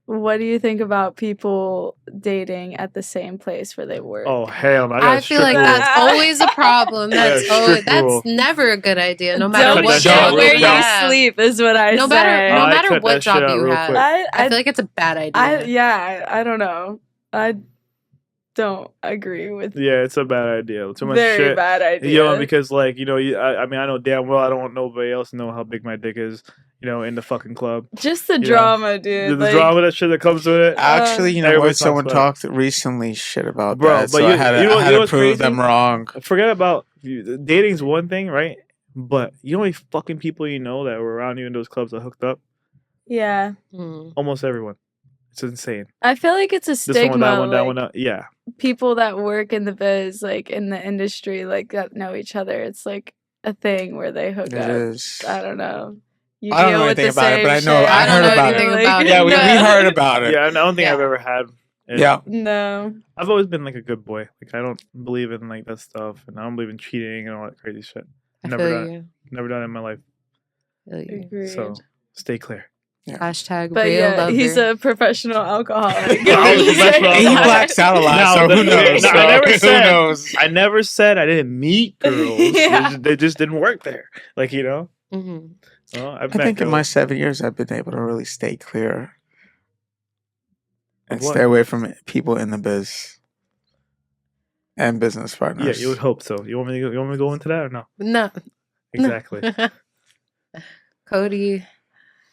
What do you think about people dating at the same place where they work? Oh hell no! I feel like that's always a problem. That's Yeah, always strict rule. that's never a good idea. No matter Don't what shit job where you you have. sleep is what I No say. matter no I matter cut what that shit job out you real have. quick. I feel like it's a bad idea. I don't know. I don't agree with Yeah, it's a bad idea. Too much very shit. bad idea. You know, because like I mean, I know damn well I don't want nobody else to know how big my dick is. You know, in the fucking club. just the know, drama, The, dude. the like, drama, that shit that comes with it. Actually, you know everybody what? Someone talks talked recently shit about Bro, that, but so you- I had you know- to you know what's prove crazy? them wrong. Forget about dating's one thing, right? But you know how many fucking people you know that were around you in those clubs that hooked up? yeah. Hmm. Almost everyone. It's insane. I feel like it's a This stigma. one, that one, that like, one. Yeah. people that work in the biz, like in the industry, like that know each other. It's like a thing where they hook It up. is. I don't know. You I don't deal know with anything the about it, same but I know shit. I heard know about anything it. about it. Yeah, we no. heard about it. Yeah, I don't think I've Yeah. ever had. it. Yeah. No. I've always been like a good boy. Like I don't believe in like that stuff, and I don't believe in cheating and all that crazy shit. I Never feel done. you. Never done it in my life. Feel you. Agreed. So stay clear. Hashtag But real yeah, lover. he's a professional alcoholic. I was a professional He alcoholic. blacks out a lot, No, so who but- knows? no, I So never who said- knows? I never said I didn't meet girls. Yeah. They just didn't work there. Like you know. Mhm. Well, I think in my 7 years, I've been able to really stay clear. And Of what? Stay away from people in the biz and business Yeah, partners. you would hope so. You want me to go into that or no? No. Exactly. Cody.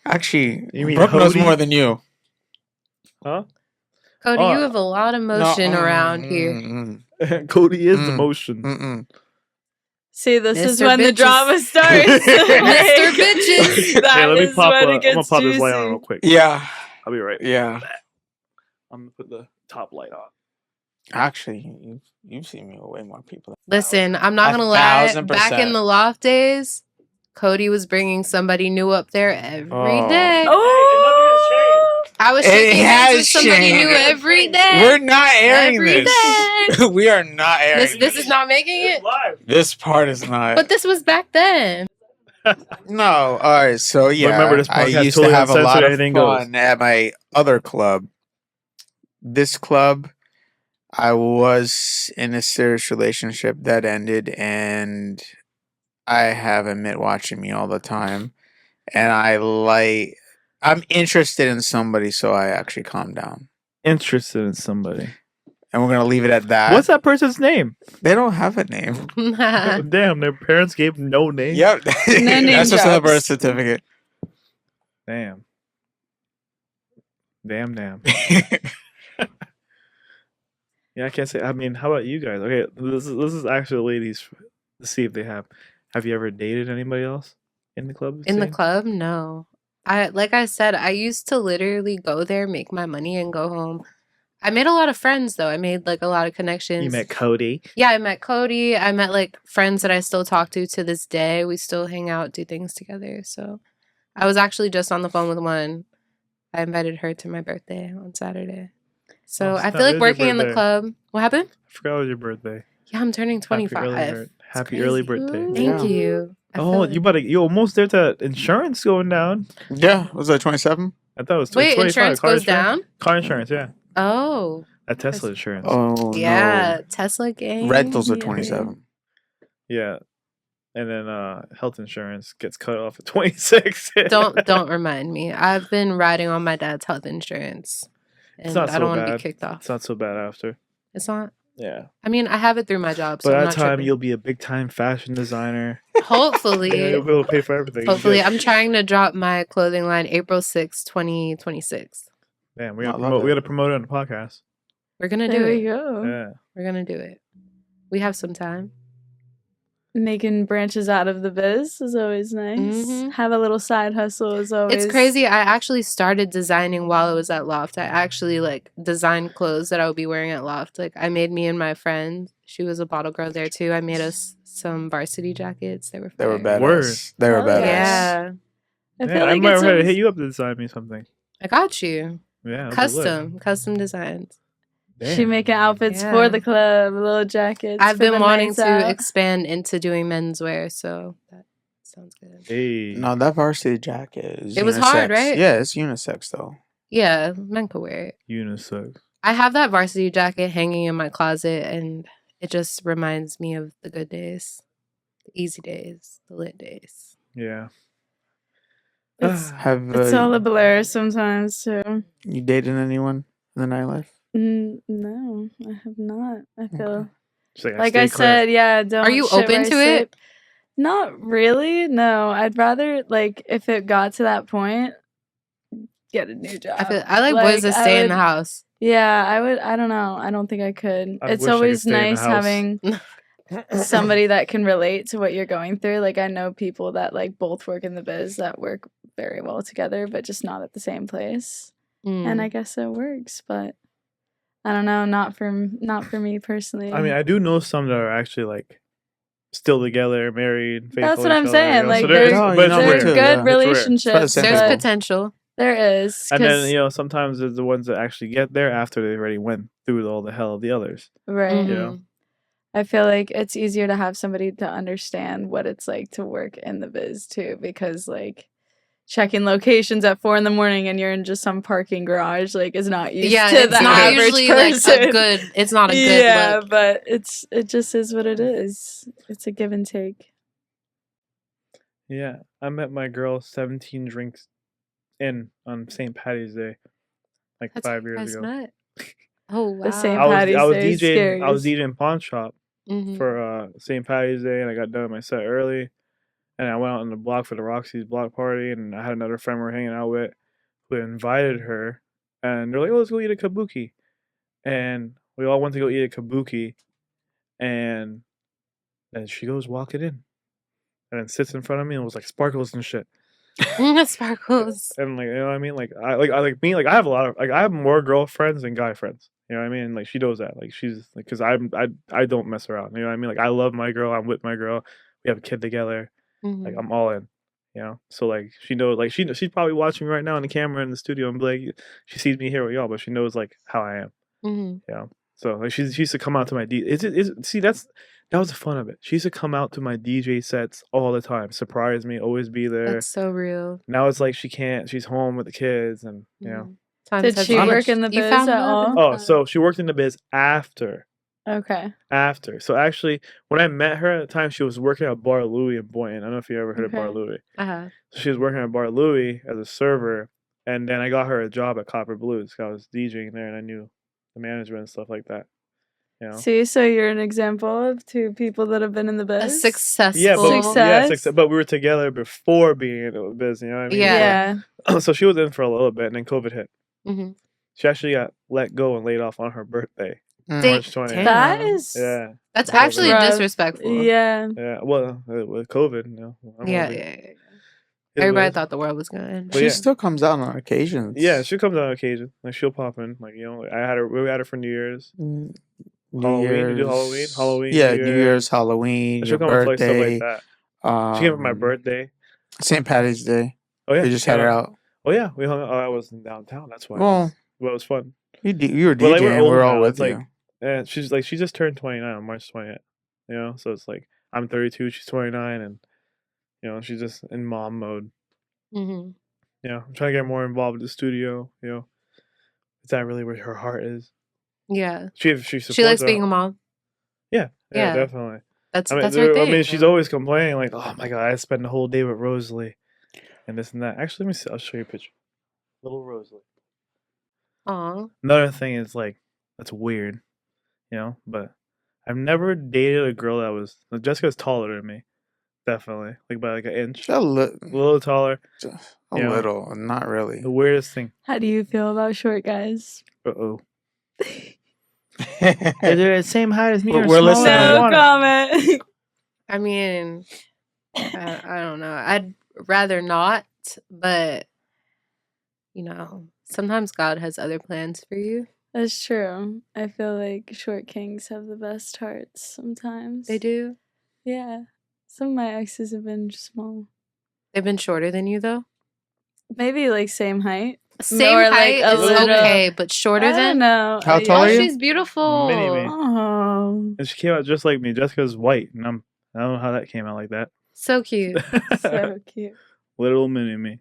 Actually, You mean Brooke knows Hody? more than you. Huh? Cody, Oh. you have a lot of motion around here. Cody is the Mm. motion. See, this is Mr. when the Bitches. drama starts. Mr. Bitches. That Hey, let me is pop. when I'm it gonna gets pop this light on juicy. real quick. Yeah, I'll be right. yeah. I'm gonna put the top light on. Actually, you've seen me with way more people. Listen, I'm not gonna lie. Back 1,000%. in the loft days, Cody was bringing somebody new up there every Oh. day. Oh, I was It shaking hands with has somebody new changed. every day. We're not airing Every this. day. We are not airing This is not making it. live. This part is not. But this was back then. No, all right. So yeah, remember, this I podcast used totally to have a lot uncensored, of anything goes. fun at my other club. This club, I was in a serious relationship that ended, and I have a mid watching me all the time, and I'm interested in somebody, so I actually calm down, Interested in somebody. and we're gonna leave it at that. What's that person's name? They don't have a name. Damn, their parents gave no name. Yep, name that's just on the birth drops. certificate. Damn. Damn. Yeah, I can't say. I mean, how about you guys? Okay, this is actually ladies. Let's see if they have. Have you ever dated anybody else in the club? In the scene? club, no. Like I said, I used to literally go there, make my money, and go home. I made a lot of friends though. I made like a lot of connections. You met Cody. Yeah, I met Cody. I met like friends that I still talk to this day. We still hang out, do things together. So I was actually just on the phone with one. I invited her to my birthday on Saturday. So I feel like It was your working in the birthday. club. What happened? I forgot it was your birthday. Yeah, I'm turning 25. Happy early birthday. Thank Yeah. you. I Oh, feel you like- you almost there to insurance going down. Yeah, was that 27? I thought it was Wait, 25. insurance Car goes insurance? down? Car insurance, yeah. Oh. A Tesla insurance. Oh Yeah, Tesla gang. no, rentals are Yeah. 27. Yeah. And then health insurance gets cut off at 26. Don't remind me. I've been riding on my dad's health insurance. And not I so don't want to bad. be kicked off. It's not so bad after. It's not. Yeah. I mean, I have it through my job, so By I'm that not time, tripping. you'll be a big time fashion designer. Hopefully. Yeah, you'll be able to pay for everything. Hopefully. You're good. I'm trying to drop my clothing line April 6th, 2026. Damn, we I got love we it. got to promote it on the podcast. We're going to do there we it. go. Yeah. We're going to do it. We have some time. Making branches out of the biz is always nice. Mhm. Have a little side hustle is always. It's crazy. I actually started designing while I was at Loft. I actually like designed clothes that I would be wearing at Loft. Like I made me and my friend, she was a bottle girl there too. I made us some varsity jackets. They were They were fire. badass. Word. They were Hell badass. Yeah. I Yeah, feel I like might it's have to always- hit you up to design me something. I got you. Yeah. that'd be lit. Custom designs. She Damn. making outfits Yeah. for the club, little jackets. I've for been the wanting nights to out. expand into doing menswear, so that sounds good. Hey. No, that varsity jacket is It was hard, unisex. right? Yeah, it's unisex though. Yeah, men could wear it. Unisex. I have that varsity jacket hanging in my closet, and it just reminds me of the good days, the easy days, the lit days. Yeah. It's, Have it's all a blur sometimes too. you dated anyone in the nightlife? No, I have not. I feel Just like stay I clear. said, yeah. Don't. Are you shit open where I to it? sleep. Not really. No, I'd rather like if it got to that point, get a new job. I like boys that I stay in the would- house. Yeah, I would. I don't know. I don't think I could. I It's wish I could always stay in the nice house. having somebody that can relate to what you're going through. Like I know people that like both work in the biz that work very well together, but just not at the same place. And I guess it works, but I don't know. Not for me personally. I mean, I do know some that are actually like still together, married, faithful. That's what to I'm each other, saying. you know? Like So there is, No, but it's you know they're rare. too, good yeah. It's rare. relationships. There's there's but potential. there is. And then 'cause- sometimes there's the ones that actually get there after they already went through all the hell of the others. right. You know? I feel like it's easier to have somebody to understand what it's like to work in the biz too, because like checking locations at 4 a.m. and you're in just some parking garage like is not used Yeah, to it's the not average usually person. like a good. It's not a good yeah, look. but it just is what it is. It's a give and take. Yeah, I met my girl 17 drinks in on St. Patty's Day, like That's how 5 you years guys ago. met. Oh wow. The St. I was Patty's Day is I was scary. DJing pawn shop Mhm. for St. Patty's Day, and I got done my set early, and I went out on the block for the Roxy's block party, and I had another friend we were hanging out with who invited her, and they're like, "Oh, let's go eat a kabuki," and we all went to go eat a kabuki, and then she goes walking in, and then sits in front of me and was like sparkles and shit. Sparkles. And like, you know what I mean? Like I like me, like I have a lot of, like I have more girlfriends than guy friends. You know what I mean? Like she knows that. Like she's like, cause I don't mess around. You know what I mean? Like I love my girl. I'm with my girl. We have a kid together. Like Mhm. I'm all in. You know? So like she knows, like she's probably watching me right now on the camera in the studio and be like, she sees me here with y'all, but she knows like how I am. Mhm. You know? So like she used to come out to my see, that was the fun of it. She used to come out to my DJ sets all the time, surprise me, always be there. That's so real. Now it's like she can't. She's home with the kids, and you know. Mhm. Times Did have she changed. work in the You biz found at love in all? the Oh, club. so she worked in the biz after. Okay. So actually, when I met her at the time, she was working at Bar Louie in Boynton. I don't know if you ever heard of Bar Okay. Louie. Uh-huh. So she was working at Bar Louie as a server, and then I got her a job at Copper Blues. I was DJing there, and I knew the management and stuff like that. You know. See, so you're an example of two people that have been in the A biz. successful. Success. But we were together before being in the biz. You know what I mean? Yeah. Yeah. So she was in for a little bit, and then COVID hit. Mhm. She actually got let go and laid off on her birthday, Mm. March 20th. Damn. That is. Yeah. That's That's actually rough. disrespectful. Yeah. Yeah, well, with COVID, you know. I'm Yeah, over it. yeah. It's Everybody what it thought the world was gonna end. But She yeah. still comes out on occasions. is. Yeah, she comes on occasion. Like she'll pop in. Like, you know, we had her for New Year's. New Halloween. You do Year's. Halloween, Yeah, New New Year's, Halloween, And your she'll come and play stuff like birthday. that. She came for my birthday. St. Patty's Day. Oh yeah. We she just came had her out. Oh yeah, we hung out. Oh, I was in downtown. That's why. Well, Well, it was fun. you were But like DJing. we're We're all now. with It's like, you. yeah, she just turned 29 on March 20th. You know, so it's like I'm 32, she's 29, and you know she's just in mom mode. Mm-hmm. You know, I'm trying to get more involved with the studio. You know, is that really where her heart is? Yeah. She She likes supports being a mom. Yeah, Yeah. definitely. That's I mean, that's her thing. I mean, she's though. always complaining like, "Oh my god, I spend the whole day with Rosalie, and this and that." Actually, let me see. I'll show you a picture. Little Rosalie. Aw. Another thing is like that's weird, you know. But I've never dated a girl that was Jessica's taller than me, definitely, like by like an inch, a little taller. A you know. little, not really. The weirdest thing. How do you feel about short guys? Uh-oh. They're the same height as me. But or we're smaller listening. than No water. comment. I mean, I don't know. I'd rather not, but you know, sometimes God has other plans for you. That's true. I feel like short kings have the best hearts sometimes. They do. Yeah. Some of my exes have been small. They've been shorter than you though. Maybe like same height. Same Or, like, height a is little- okay, but shorter I don't than. know. How tall Oh, are you? she's beautiful. Mini me. Oh. And she came out just like me. Jessica's white, and I don't know how that came out like that. So cute. So cute. Little mini me.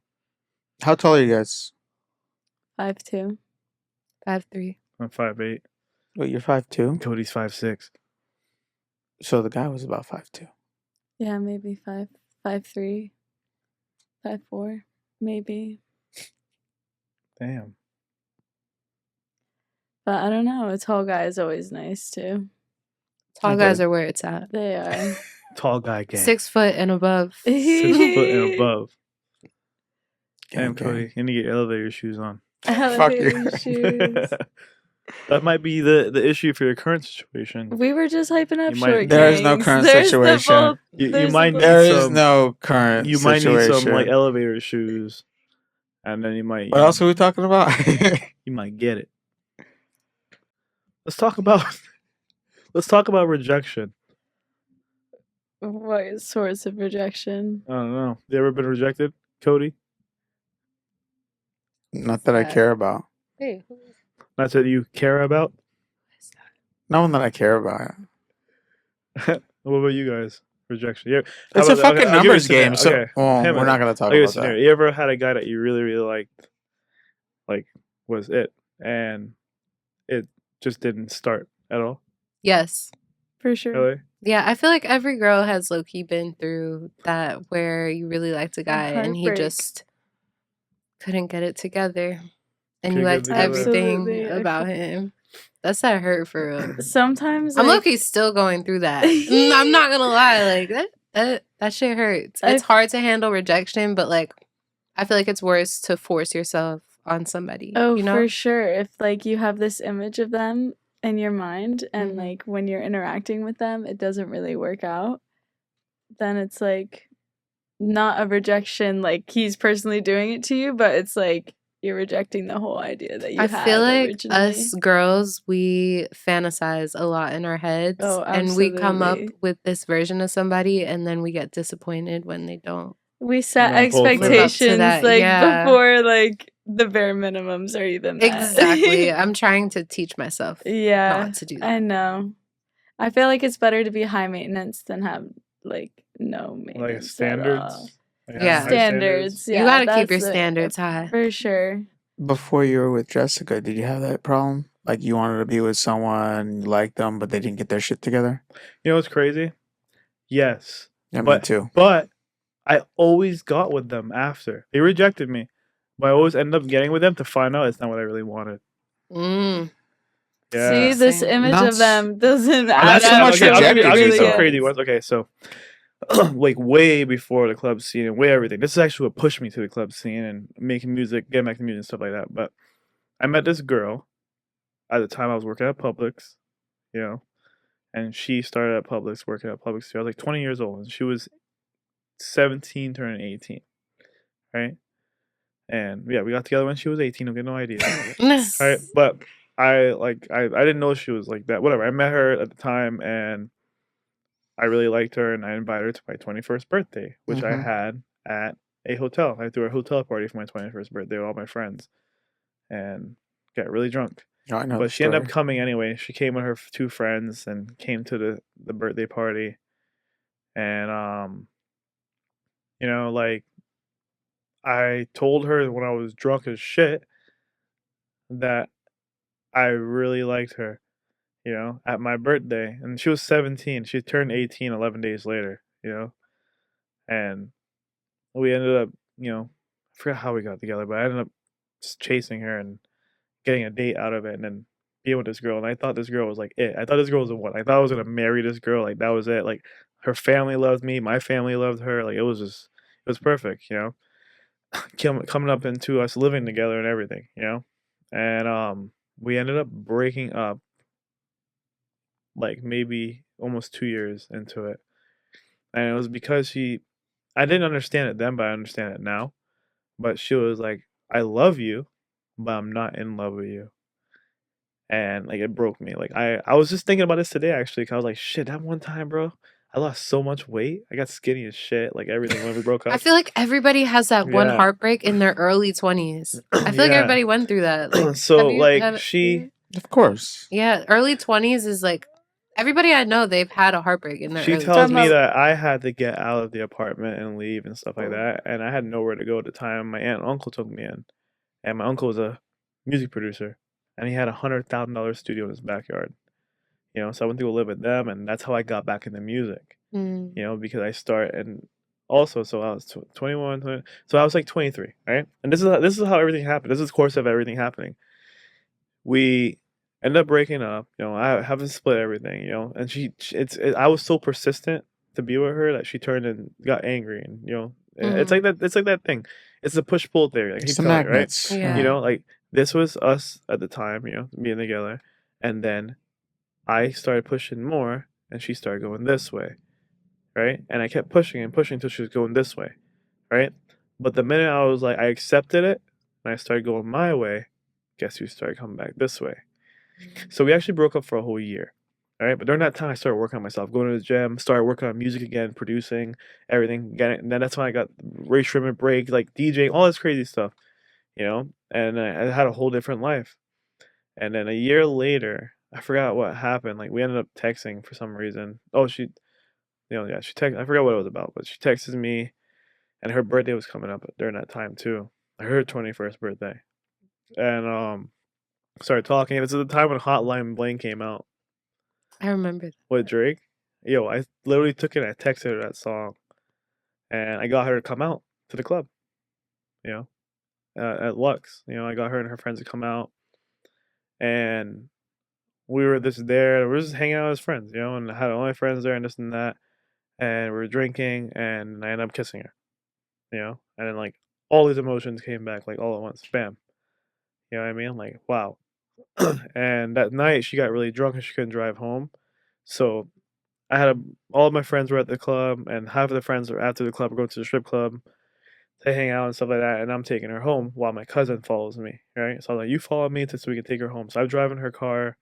How tall are you guys? 5'2". 5'3". I'm 5'8". Wait, you're 5'2"? Cody's 5'6". So the guy was about 5'2". Yeah, maybe 5'3", 5'4", maybe. Damn. But I don't know. A tall guy is always nice too. Tall Okay. guys are where it's at. They are. Tall guy gang. 6 foot and above. 6 foot and above. Gang, Damn, Cody, gang. you need to get elevator shoes on. Fuck you. Elevator shoes. That might be the issue for your current situation. We were just hyping up You might- short There is no kings. current There's the situation. both- You there's the might both- need There is some- no current You might situation. need some like elevator shoes, and then you might. What else are we talking about? You might get it. Let's talk about. Let's talk about rejection. What sorts of rejection? I don't know. You ever been rejected, Cody? Not that I care about. Hey, Not that you care about. No one that I care about. What about you guys? Rejection. Yeah. How It's a about- fucking okay, I'll give you a numbers game. So, scenario. Okay. well, Him we're and- not going to talk I'll give you a about that. scenario. You ever had a guy that you really, really liked, like, was it, and it just didn't start at all? yes. For sure. Really? Yeah, I feel like every girl has low key been through that where you really liked a guy and he heartbreak. just couldn't get it together. And Couldn't you get it liked together. everything Absolutely. about him. That's that hurt for real. Sometimes I'm like, low-key still going through that. I'm not gonna lie, like that shit hurts. It's hard to handle rejection, but like I feel like it's worse to force yourself on somebody. oh, You know? for sure. If like you have this image of them in your mind and Mhm. like when you're interacting with them, it doesn't really work out, then it's like not a rejection like he's personally doing it to you, but it's like you're rejecting the whole idea that you I had feel like originally. us girls, we fantasize a lot in our heads, Oh, and we come up absolutely. with this version of somebody, and then we get disappointed when they don't. We set don't pull through. Live up to expectations that, like yeah. before like the bare minimums are even met. Exactly. I'm trying to teach myself Yeah, not to do I that. know. I feel like it's better to be high maintenance than have like no maintenance Like at all. standards. Like, Yeah. high Standards. Yeah, You gotta keep your that's standards high. for sure. Before you were with Jessica, did you have that problem? Like you wanted to be with someone, you liked them, but they didn't get their shit together? You know what's crazy? Yes. Yeah, me but too. But I always got with them after. They rejected me. But I always ended up getting with them to find out it's not what I really wanted. Mm. Yeah. See, this Same. image That's- of them doesn't add That's up so much to what it trajectory, I'll give you really some though. crazy is. ones. Okay, so like way before the club scene and way everything. This is actually what pushed me to the club scene and making music, getting back to music and stuff like that. But I met this girl at the time I was working at Publix, you know, and she started at Publix, working at Publix too. I was like 20 years old and she was 17 turning 18, right? And yeah, we got together when she was 18. I'll get no idea. Right? But I didn't know she was like that. Whatever. I met her at the time and I really liked her and I invited her to my 21st birthday, which I Mhm. had at a hotel. I threw a hotel party for my 21st birthday with all my friends and got really drunk. Oh, I know But the she ended up story. coming anyway. She came with her two friends and came to the birthday party. And you know, like I told her when I was drunk as shit that I really liked her, you know, at my birthday. And she was 17. She turned 18 11 days later, you know. And we ended up, you know, I forgot how we got together, but I ended up just chasing her and getting a date out of it and then being with this girl. And I thought this girl was like it. I thought this girl was the one. I thought I was gonna marry this girl. Like that was it. Like her family loved me, my family loved her. Like it was just it was perfect, you know. Coming up into us living together and everything, you know. And we ended up breaking up like maybe almost 2 years into it. And it was because I didn't understand it then, but I understand it now. But she was like, I love you, but I'm not in love with you. And like it broke me. Like I was just thinking about this today actually, 'cause I was like, shit, that one time, bro, I lost so much weight. I got skinny as shit, like everything when we broke I up. feel like everybody has that one Yeah. heartbreak in their early 20s. I feel like Yeah. everybody went through that. Like, So have you like had she Of course. Yeah, early 20s is like everybody I know, they've had a heartbreak in their she early tells Talking me 20s. about- that I had to get out of the apartment and leave and stuff like Oh. that, and I had nowhere to go at the time. My aunt and uncle took me in, and my uncle was a music producer, and he had $100,000 studio in his backyard. You know, so I went to go live with them, and that's how I got back into music. Mm. You know, because I start and also so I was 21, 20, so I was like 23, right? And this is how everything happened. This is the course of everything happening. We ended up breaking up. You know, I haven't split everything. You know, and I was so persistent to be with her that she turned and got angry, and you know, it's like that. It's like that thing. It's the push pull theory. Like I It's keep the telling you, right? magnets. Yeah. You know, like this was us at the time. You know, being together, and then I started pushing more, and she started going this way, right? And I kept pushing and pushing until she was going this way, right? But the minute I was like, I accepted it, and I started going my way, guess who started coming back this way? So we actually broke up for a whole year, all right? But during that time, I started working on myself, going to the gym, started working on music again, producing everything. And then that's when I got race trim and break, like DJing, all this crazy stuff, you know? And I had a whole different life. And then a year later, I forgot what happened. Like we ended up texting for some reason. Oh, she, you know, yeah, she texted. I forgot what it was about, but she texted me, and her birthday was coming up during that time too. Her 21st birthday, and started talking. This is the time when Hotline Bling came out I remember that. with Drake. Yo, I literally took it. And I texted her that song, and I got her to come out to the club. You know, at Lux. You know, I got her and her friends to come out, and we were just there. We were just hanging out as friends, you know, and I had all my friends there and this and that. And we were drinking, and I ended up kissing her, you know. And then like all these emotions came back like all at once, bam. You know what I mean? Like wow. And that night she got really drunk and she couldn't drive home. So I had all of my friends were at the club, and half of the friends were after the club were going to the strip club to hang out and stuff like that. And I'm taking her home while my cousin follows me, right? So I'm like, you follow me so we can take her home. So I'm driving her car,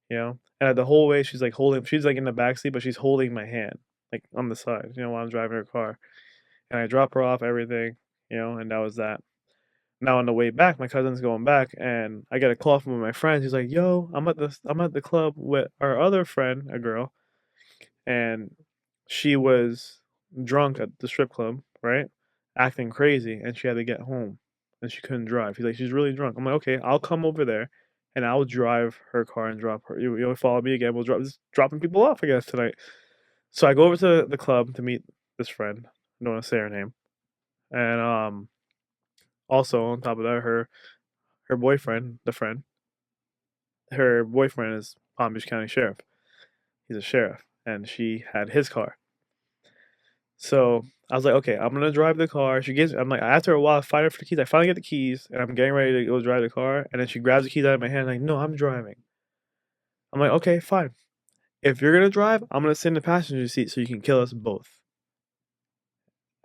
you know, and the whole way she's like she's like in the backseat, but she's holding my hand like on the side, you know, while I'm driving her car. And I drop her off, everything, you know, and that was that. Now on the way back, my cousin's going back, and I get a call from one of my friends. He's like, "Yo, I'm at the club with our other friend, a girl, and she was drunk at the strip club, right, acting crazy, and she had to get home, and she couldn't drive." He's like, "She's really drunk." I'm like, "Okay, I'll come over there, and I'll drive her car and drop her. You'll follow me again. We'll just dropping people off, I guess, tonight." So I go over to the club to meet this friend. I don't want to say her name, and also on top of that, her boyfriend, the friend, her boyfriend is Palm Beach County Sheriff. He's a sheriff, and she had his car. So I was like, okay, I'm gonna drive the car. I'm like, after a while, I find her for the keys. I finally get the keys, and I'm getting ready to go drive the car. And then she grabs the keys out of my hand, like, no, I'm driving. I'm like, okay, fine. If you're gonna drive, I'm gonna sit in the passenger seat so you can kill us both.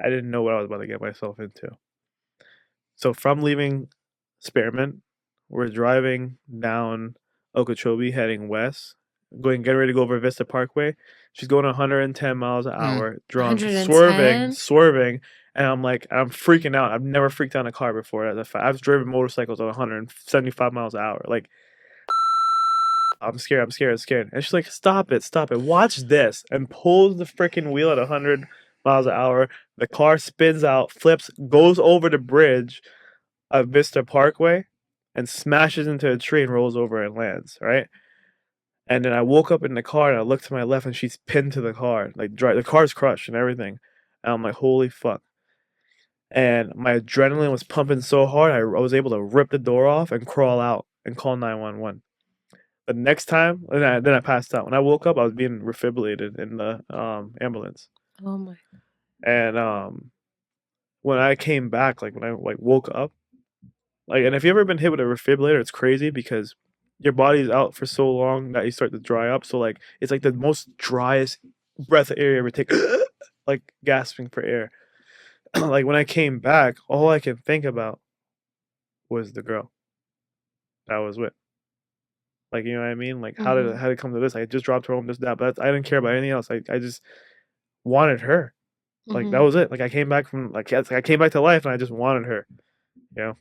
I didn't know what I was about to get myself into. So from leaving Spearmint, we're driving down Okeechobee, heading west, getting ready to go over Vista Parkway. She's going 110 miles an hour, drunk, 110? swerving, and I'm freaking out. I've never freaked out in a car before. I've driven motorcycles at 175 miles an hour. Like, I'm scared, I'm scared. And she's like, stop it, watch this, and pulls the freaking wheel at 100 miles an hour. The car spins out, flips, goes over the bridge of Vista Parkway, and smashes into a tree and rolls over and lands, right? And then I woke up in the car and I looked to my left and she's pinned to the car. Like the car's crushed and everything. And I'm like, holy fuck. And my adrenaline was pumping so hard I was able to rip the door off and crawl out and call 911. The next time, then I passed out. When I woke up, I was being refibrillated in the ambulance. Oh my. And when I came back, like when I woke up, like, and if you ever been hit with a defibrillator, it's crazy because your body's out for so long that you start to dry up. So like it's like the most driest breath of air you ever take, like gasping for air. Like when I came back, all I could think about was the girl that I was with. Like, you know what I mean? Like how did it come to this? I just dropped her home, this that, but I didn't care about anything else. I just wanted her. Like that was it. Like I came back I came back to life and I just wanted her. You know.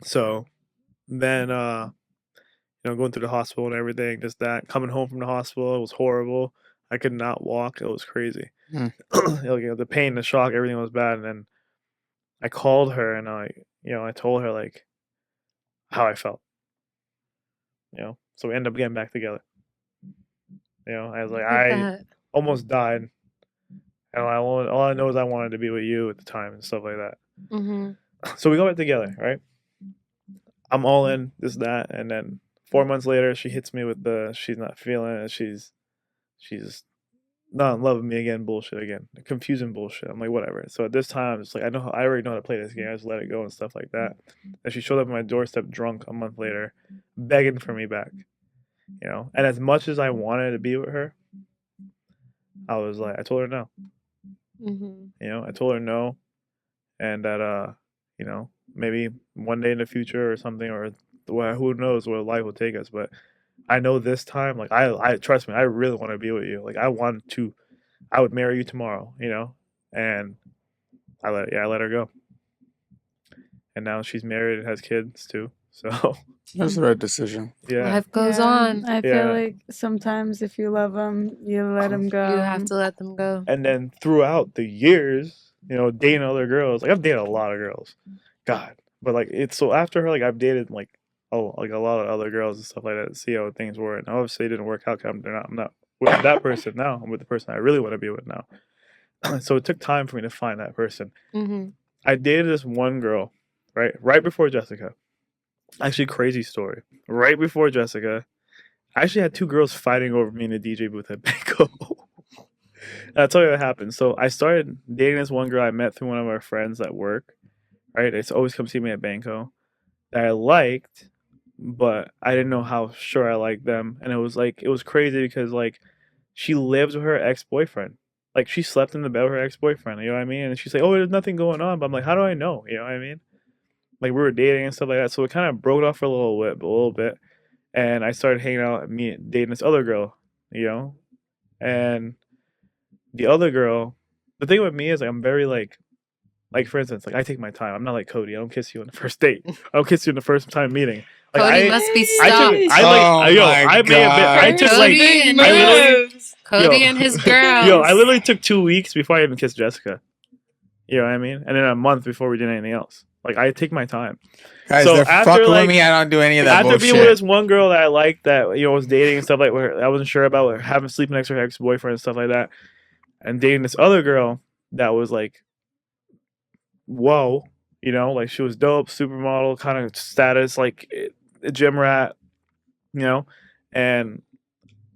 So then going through the hospital and everything, just that. Coming home from the hospital, it was horrible. I could not walk. It was crazy. Mm. The pain, the shock, everything was bad. And then I called her and I told her like how I felt. So we ended up getting back together. I was like, I almost died. And all I know is I wanted to be with you at the time and stuff like that. So we go back together, right? I'm all in, this, that, and then 4 months later, she hits me with she's not feeling it. She's not in love with me again, bullshit again. Confusing bullshit. I'm like, whatever. So at this time, it's like, I already know how to play this game. I just let it go and stuff like that. And she showed up at my doorstep drunk a month later, begging for me back. And as much as I wanted to be with her, I was like, I told her no. I told her no, and that maybe one day in the future or something, or who knows where life will take us. But I know this time, like I trust me, I really want to be with you. Like I would marry you tomorrow, and I let her go, and now she's married and has kids too. So That's the right decision. yeah, Life goes on. I feel like sometimes if you love them, you let them go. You have to let them go. And then throughout the years, dating other girls, like I've dated a lot of girls, God, but like it's so after her, like I've dated like a lot of other girls and stuff like that to see how things were, and obviously it didn't work out. I'm not with that person now. I'm with the person I really want to be with now. So it took time for me to find that person. I dated this one girl, right before Jessica. Actually, crazy story. Right before Jessica, I actually had two girls fighting over me in the DJ booth at Banco. I'll tell you what happened. So I started dating this one girl I met through one of our friends at work. Right, it's always come see me at Banco that I liked, but I didn't know how sure I liked them, and it was crazy because like she lived with her ex boyfriend. Like she slept in the bed with her ex boyfriend. You know what I mean? And she's like, "Oh, there's nothing going on." But I'm like, "How do I know?" You know what I mean? Like we were dating and stuff like that. So it kind of broke off for a little bit, and I started hanging out and dating this other girl. You know, and the other girl. The thing with me is like I'm very like for instance, like I take my time. I'm not like Cody. I don't kiss you on the first date. I don't kiss you in the first time meeting. Like Cody must be I stopped. took I like Oh yo. my I may have been. I God. took like Cody and I literally Cody yo, and his girls. yo. I literally took 2 weeks before I even kissed Jessica. You know what I mean? And then a month before we did anything else. Like I take my time. Guys, So they're after, fucking like- with me. I don't do any of that After being with bullshit. this one girl that I liked, that was dating and stuff like where I wasn't sure about, her having sleeping next to her ex boyfriend and stuff like that, and dating this other girl that was like, whoa, like she was dope, supermodel kind of status, like a gym rat, and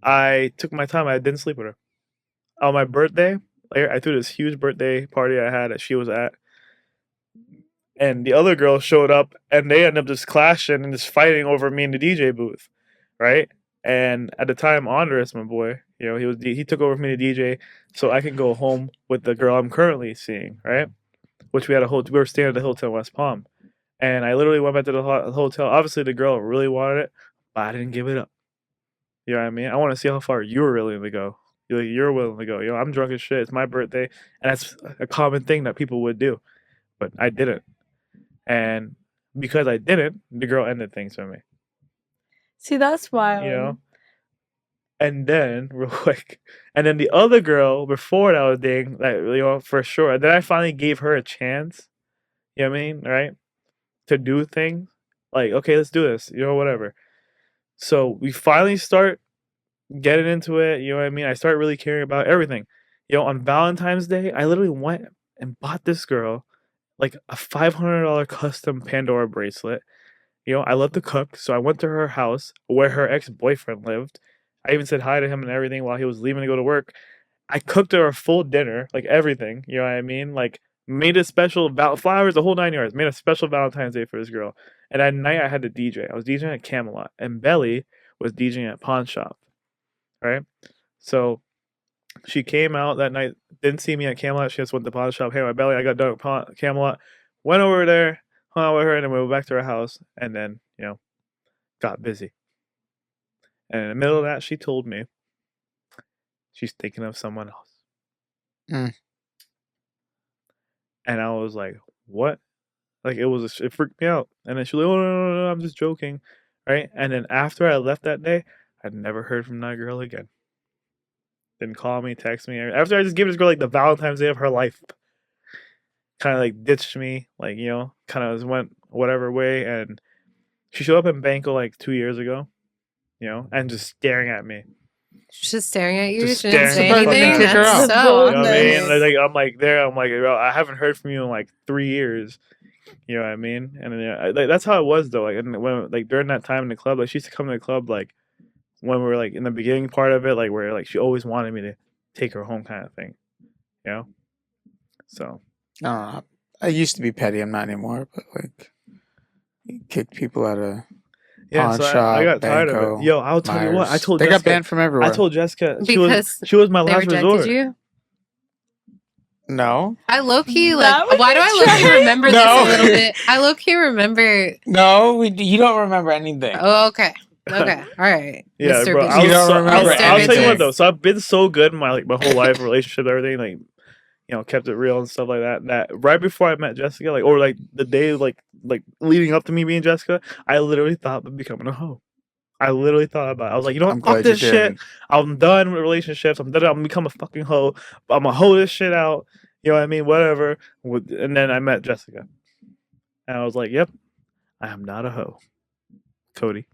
I took my time. I didn't sleep with her on my birthday. Like, I threw this huge birthday party I had that she was at, and the other girl showed up, and they ended up just clashing and just fighting over me in the DJ booth, right? And at the time, Andres, my boy, he took over from me to DJ, so I can go home with the girl I'm currently seeing, right? Which we were staying at the hotel in West Palm, and I literally went back to the hotel. Obviously, the girl really wanted it, but I didn't give it up. You know what I mean? I want to see how far you're willing to go. You're willing to go. I'm drunk as shit. It's my birthday, and that's a common thing that people would do, but I didn't. And because I didn't, the girl ended things for me. See, that's wild. You know? And then, real quick, and then the other girl before that I was dating, like, for sure. And then I finally gave her a chance, you know what I mean? Right? To do things. Like, okay, let's do this, whatever. So we finally start getting into it, you know what I mean? I start really caring about everything. On Valentine's Day, I literally went and bought this girl like a $500 custom Pandora bracelet. I love to cook, so I went to her house where her ex-boyfriend lived. I even said hi to him and everything while he was leaving to go to work. I cooked her a full dinner, like everything, you know what I mean? Like made a special flowers, the whole 9 yards. Made a special Valentine's Day for this girl. And at night I had to DJ. I was DJing at Camelot, and Belly was DJing at Pawn Shop, right? So she came out that night, didn't see me at Camelot. She just went to Pawn Shop. Hey, my Belly, I got done at Camelot. Went over there, hung out with her, and then we went back to her house, and then, got busy. And in the middle of that, she told me she's thinking of someone else. Mm. And I was like, what? Like, it freaked me out. And then she was like, oh, no, I'm just joking. Right? And then after I left that day, I'd never heard from that girl again. Didn't call me, text me. After I just gave this girl, like, the Valentine's Day of her life. Kind of, like, ditched me. Like, kind of just went whatever way. And she showed up in Banco, like, 2 years ago. And just staring at me. She's just staring at you. Just She didn't say staring. anything. Kick her That's out. so. You know what I mean? Nice. I'm like, bro, I haven't heard from you in like 3 years. You know what I mean? And then, that's how it was though. Like, and when like during that time in the club, like she used to come to the club like when we were like in the beginning part of it, like where like she always wanted me to take her home, kind of thing. So I don't know. I used to be petty. I'm not anymore. But like, you kick people out of yeah, Pawn so Shop, I got tired of Banco, it. Yo, I'll tell you what. I Myers. told They Jessica, got banned from everywhere. I told Jessica Because she was my They last rejected resort. you. No, I low key That like. would Why do be I low key trash. remember this No. a little bit? I low key remember. no, you don't remember anything. Oh, okay. Okay. All right. Yeah, Mr. bro. Bitches. You don't remember I'll tell you anything. what though. So I've been so good in my whole life, relationship, everything. Like, kept it real and stuff like that. That right before I met Jessica, like, or like the day, like leading up to me being Jessica, I literally thought about becoming a hoe. I literally thought about it. I was like, I'm fuck glad this you shit. didn't. I'm done with relationships. I'm done. I'm gonna become a fucking hoe. I'm gonna hoe this shit out. You know what I mean? Whatever. And then I met Jessica, and I was like, yep, I am not a hoe, Cody.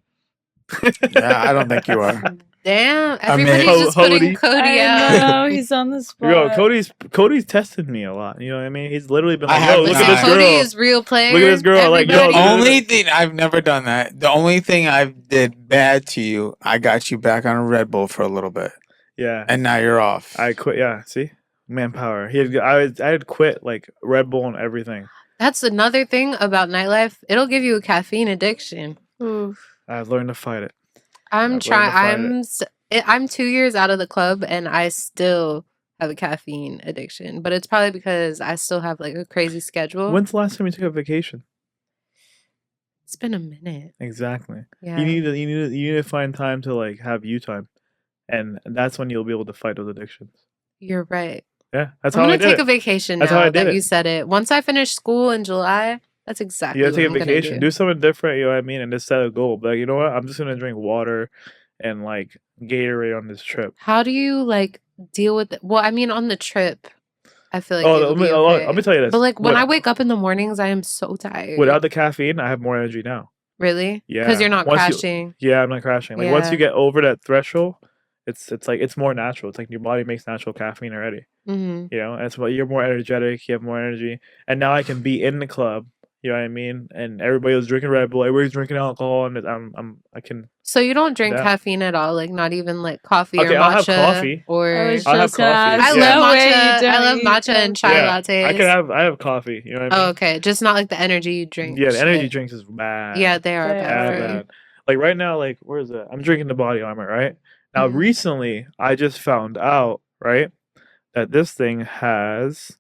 Yeah, I don't think you are. Damn, I mean- everybody's just putting Cody. Cody out. I know, he's on the spot. Yo, Cody's tested me a lot. You know what I mean? He's literally been I like, have "Yo, look been at this on. girl. Cody is real player. Look at this girl, like, yo, Everybody- look at Only thing I've never done that. The only thing I did bad to you, I got you back on a Red Bull for a little bit, Yeah, and now you're off. I quit. Yeah, see, manpower. I had quit like Red Bull and everything. That's another thing about nightlife. It'll give you a caffeine addiction. Oof. I've learned to fight it. I'm I've learned to fight I'm 2 years out of the club and I still have a caffeine addiction. But it's probably because I still have like a crazy schedule. When's the last time you took a vacation? It's been a minute. Exactly. Yeah. You need to find time to like have you time, and that's when you'll be able to fight those addictions. You're right. Yeah, that's I'm how I gonna did take it. a vacation That's how now I did that it. you said it. Once I finish school in July, that's exactly You gotta what take I'm a vacation, gonna do something different. You know what I mean, and just set a goal. But like, you know what? I'm just gonna drink water and like Gatorade on this trip. How do you like deal with it? Well, I mean, on the trip, I feel like Oh, it'll be okay. let me tell you this. But like when With- I wake up in the mornings, I am so tired. without the caffeine, I have more energy now. Really? Yeah. Because you're not Once you- crashing. Yeah, I'm not crashing. Like once Yeah. you get over that threshold, it's like it's more natural. It's like your body makes natural caffeine already. Mm-hmm. You know, and it's what you're more energetic. You have more energy, and now I can be in the club. You know what I mean? And everybody was drinking Red Bull. Everybody's drinking alcohol, and I can. So you don't drink Yeah. caffeine at all? Like not even like coffee Okay, or I'll have matcha? coffee. Or I was I'll have just gonna coffee. ask, I Yeah. love no way you matcha. I don't love eat matcha and chai Yeah, lattes. I have coffee. You know what I mean? Oh, okay. Just not like the energy drink. Yeah, the energy shit. drinks is bad. Yeah, they are They bad bad, for you. bad. Like right now, like where is it? I'm drinking the body armor, right? Now Mhm. recently I just found out, right, that this thing has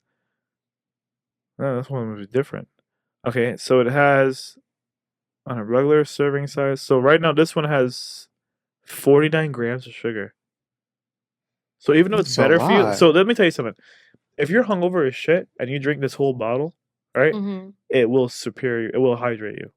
this one was different. Okay, so it has on a regular serving size. So right now this one has 49 grams of sugar. So even though it's That's a better for you, lot. so let me tell you something. If you're hungover as shit and you drink this whole bottle, right, Mhm. it will hydrate you.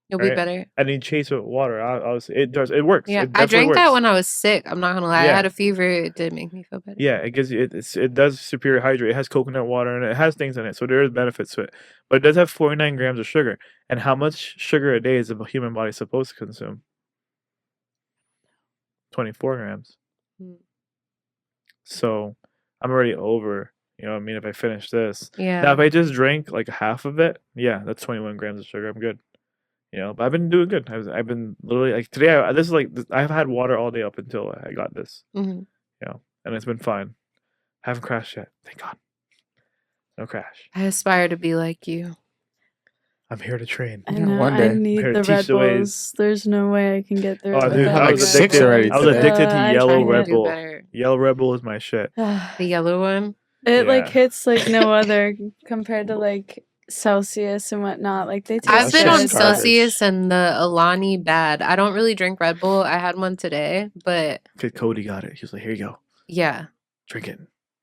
You'll be Right. better. And you chase it with water. Obviously, it works. Yeah, It I definitely drank that works. when I was sick. I'm not gonna lie. Yeah. I had a fever. It did make me feel better. Yeah, it gives you it does superior hydrate. It has coconut water and it has things in it, so there is benefits to it. But it does have 49 grams of sugar. And how much sugar a day is the human body supposed to consume? 24 grams. Hmm. So I'm already over. You know what I mean? If I finish this, Yeah. now if I just drink like half of it, yeah, that's 21 grams of sugar. I'm good. You know, but I've been doing good. I've been literally like today. This is like I've had water all day up until I got this. Mhm. You know, and it's been fine. Haven't crashed yet. Thank God. No crash. I aspire to be like you. I'm here to train. I Yeah, know. one I day. need Here to the teach Red the ways. Bulls. There's no way I can get through. Oh, it dude, without I the was Red six Bulls. already I was today. addicted to I'm yellow trying to Red do Bull. better. Yellow Red Bull is my shit. The yellow one. It like Yeah. hits like no other compared to like Celsius and whatnot. Like they taste I've been good. on just garbage. Celsius and the Alani bad. I don't really drink Red Bull. I had one today, but Kid Cody got it. He was like, "Here you go, yeah, drink it."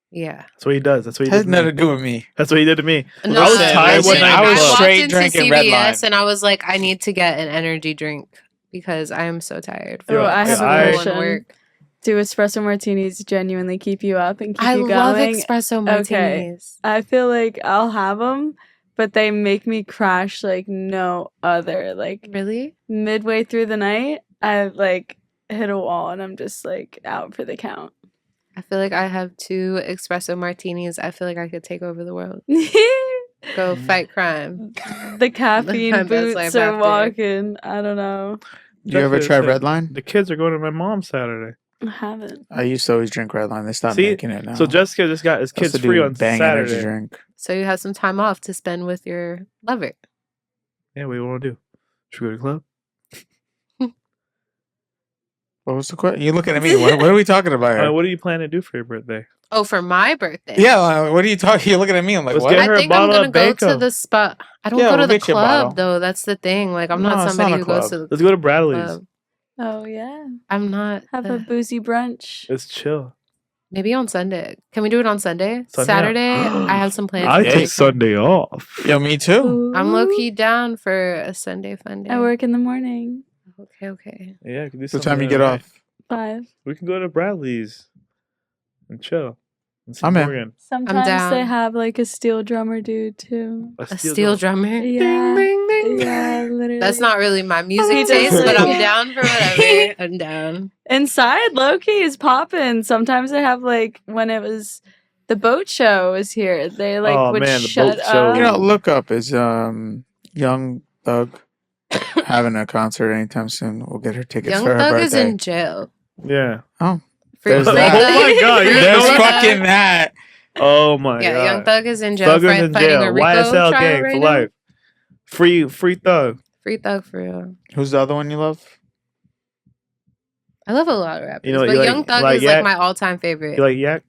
yeah. That's what he does. That's what he Has did. To nothing me. to do with me. That's what he did to me. No, I was Listen, tired listen, one night. I in the was club. straight walked into drinking Red Line. CVS and I was like, I need to get an energy drink because I am so tired. Oh, I have a I- version. work. Do espresso martinis genuinely keep you up and keep I you love going? espresso Okay. martinis. I feel like I'll have them, but they make me crash like no other. Like Really? midway through the night, I like hit a wall and I'm just like out for the count. I feel like I have 2 espresso martinis. I feel like I could take over the world. Go fight crime. The caffeine My best boots life are after. walking. I don't know. Do you ever That's try what I said. Red Line? The kids are going to my mom's Saturday. I haven't. I used to always drink Red Line. They stopped See? making it now. So Jessica just got his Supposed kids to free do on Bang energy Saturday. drink. So you have some time off to spend with your lover. Yeah, what do you want to do? Should we go to the club? What was the question? You're looking at me. What are we talking about here? What do you plan to do for your birthday? Oh, for my birthday. Yeah, what are you talking? You're looking at me. I'm like, Let's what? get I her a think I'm bottle gonna of go to Banco. the spot. I don't Yeah, go to we'll the get you a bottle. club though. That's the thing. Like I'm No, not it's somebody not a who goes club. to the Let's go to Bradley's. club. Oh yeah. I'm not. Have a boozy brunch. It's chill. Maybe on Sunday. Can we do it on Sunday? Sunday? Saturday, I have some plans. I for take take weekend. Sunday off. Yo, me too. I'm low Ooh. key down for a Sunday fun day. I work in the morning. Okay. Yeah, we can do What something. time you get tonight. off? 5. We can go to Bradley's and chill. And see I'm in. Sometimes down. they have like a steel drummer dude too. A steel drummer. Yeah. Ding, ding, ding. Boing. Yeah, literally. That's not really my music He taste, does but I'm like- down for whatever. I'm down. Inside, Loki is popping. Sometimes they have like when it was the boat show was here. They like Oh, would man, the shut boat show. up. You know, look up is Young Thug having a concert anytime soon. We'll get her tickets Young for her Thug birthday. is in jail. Yeah. Oh, Free There's Thug. that. Oh my God, you're there's going- fucking that. Oh my Yeah, god. Young Thug is in jail. Thuggers in fighting jail. a RICO YSL trial gang right for now. life. Free Thug. Free Thug for real. Who's the other one you love? I love a lot of rappers, You know, but you like- Young Thug like is Yak? like my all-time favorite. You like Yak?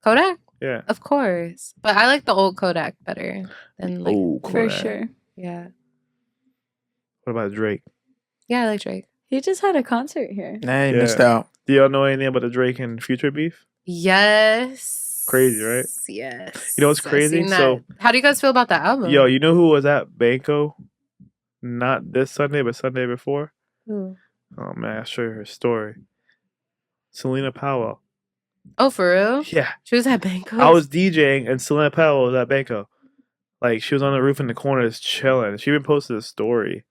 Kodak, Yeah. of course, but I like the old Kodak better than like. Oh, For sure. Yeah, What about Drake? yeah, I like Drake. He just had a concert here. Nah, you Yeah. missed out. Do y'all know anything about the Drake and Future beef? Yes, Crazy, right? Yes. You know what's I've crazy? seen that. So- how do you guys feel about that album? Yo, you know who was at Banco? Not this Sunday, but Sunday before. Ooh. Oh man, I'll show you her story. Selena Powell. Oh, for real? Yeah, She was at Bangkok. I was DJing and Selena Powell was at Banco. Like she was on the roof in the corner, just chilling. She even posted a story.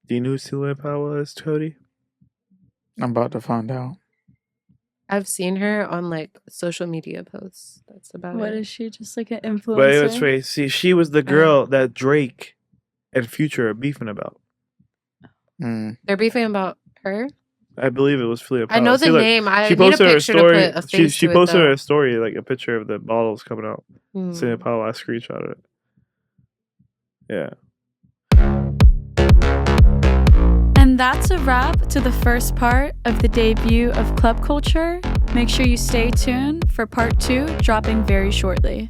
Do you know who Selena Powell is, Cody? I'm about to find out. I've seen her on like social media posts. That's about What it. is she? Just like an influencer? But anyways, Trey, see, she was the girl that Drake and Future are beefing about. Mm. They're beefing about her. I believe it was Selena Powell. I know the See, look, name. I she need a posted her picture story. to put a face She to posted it, her story, like a picture of the bottles coming out. though. Selena Powell, I screenshotted it. Yeah. And that's a wrap to the first part of the debut of Club Culture. Make sure you stay tuned for part 2, dropping very shortly.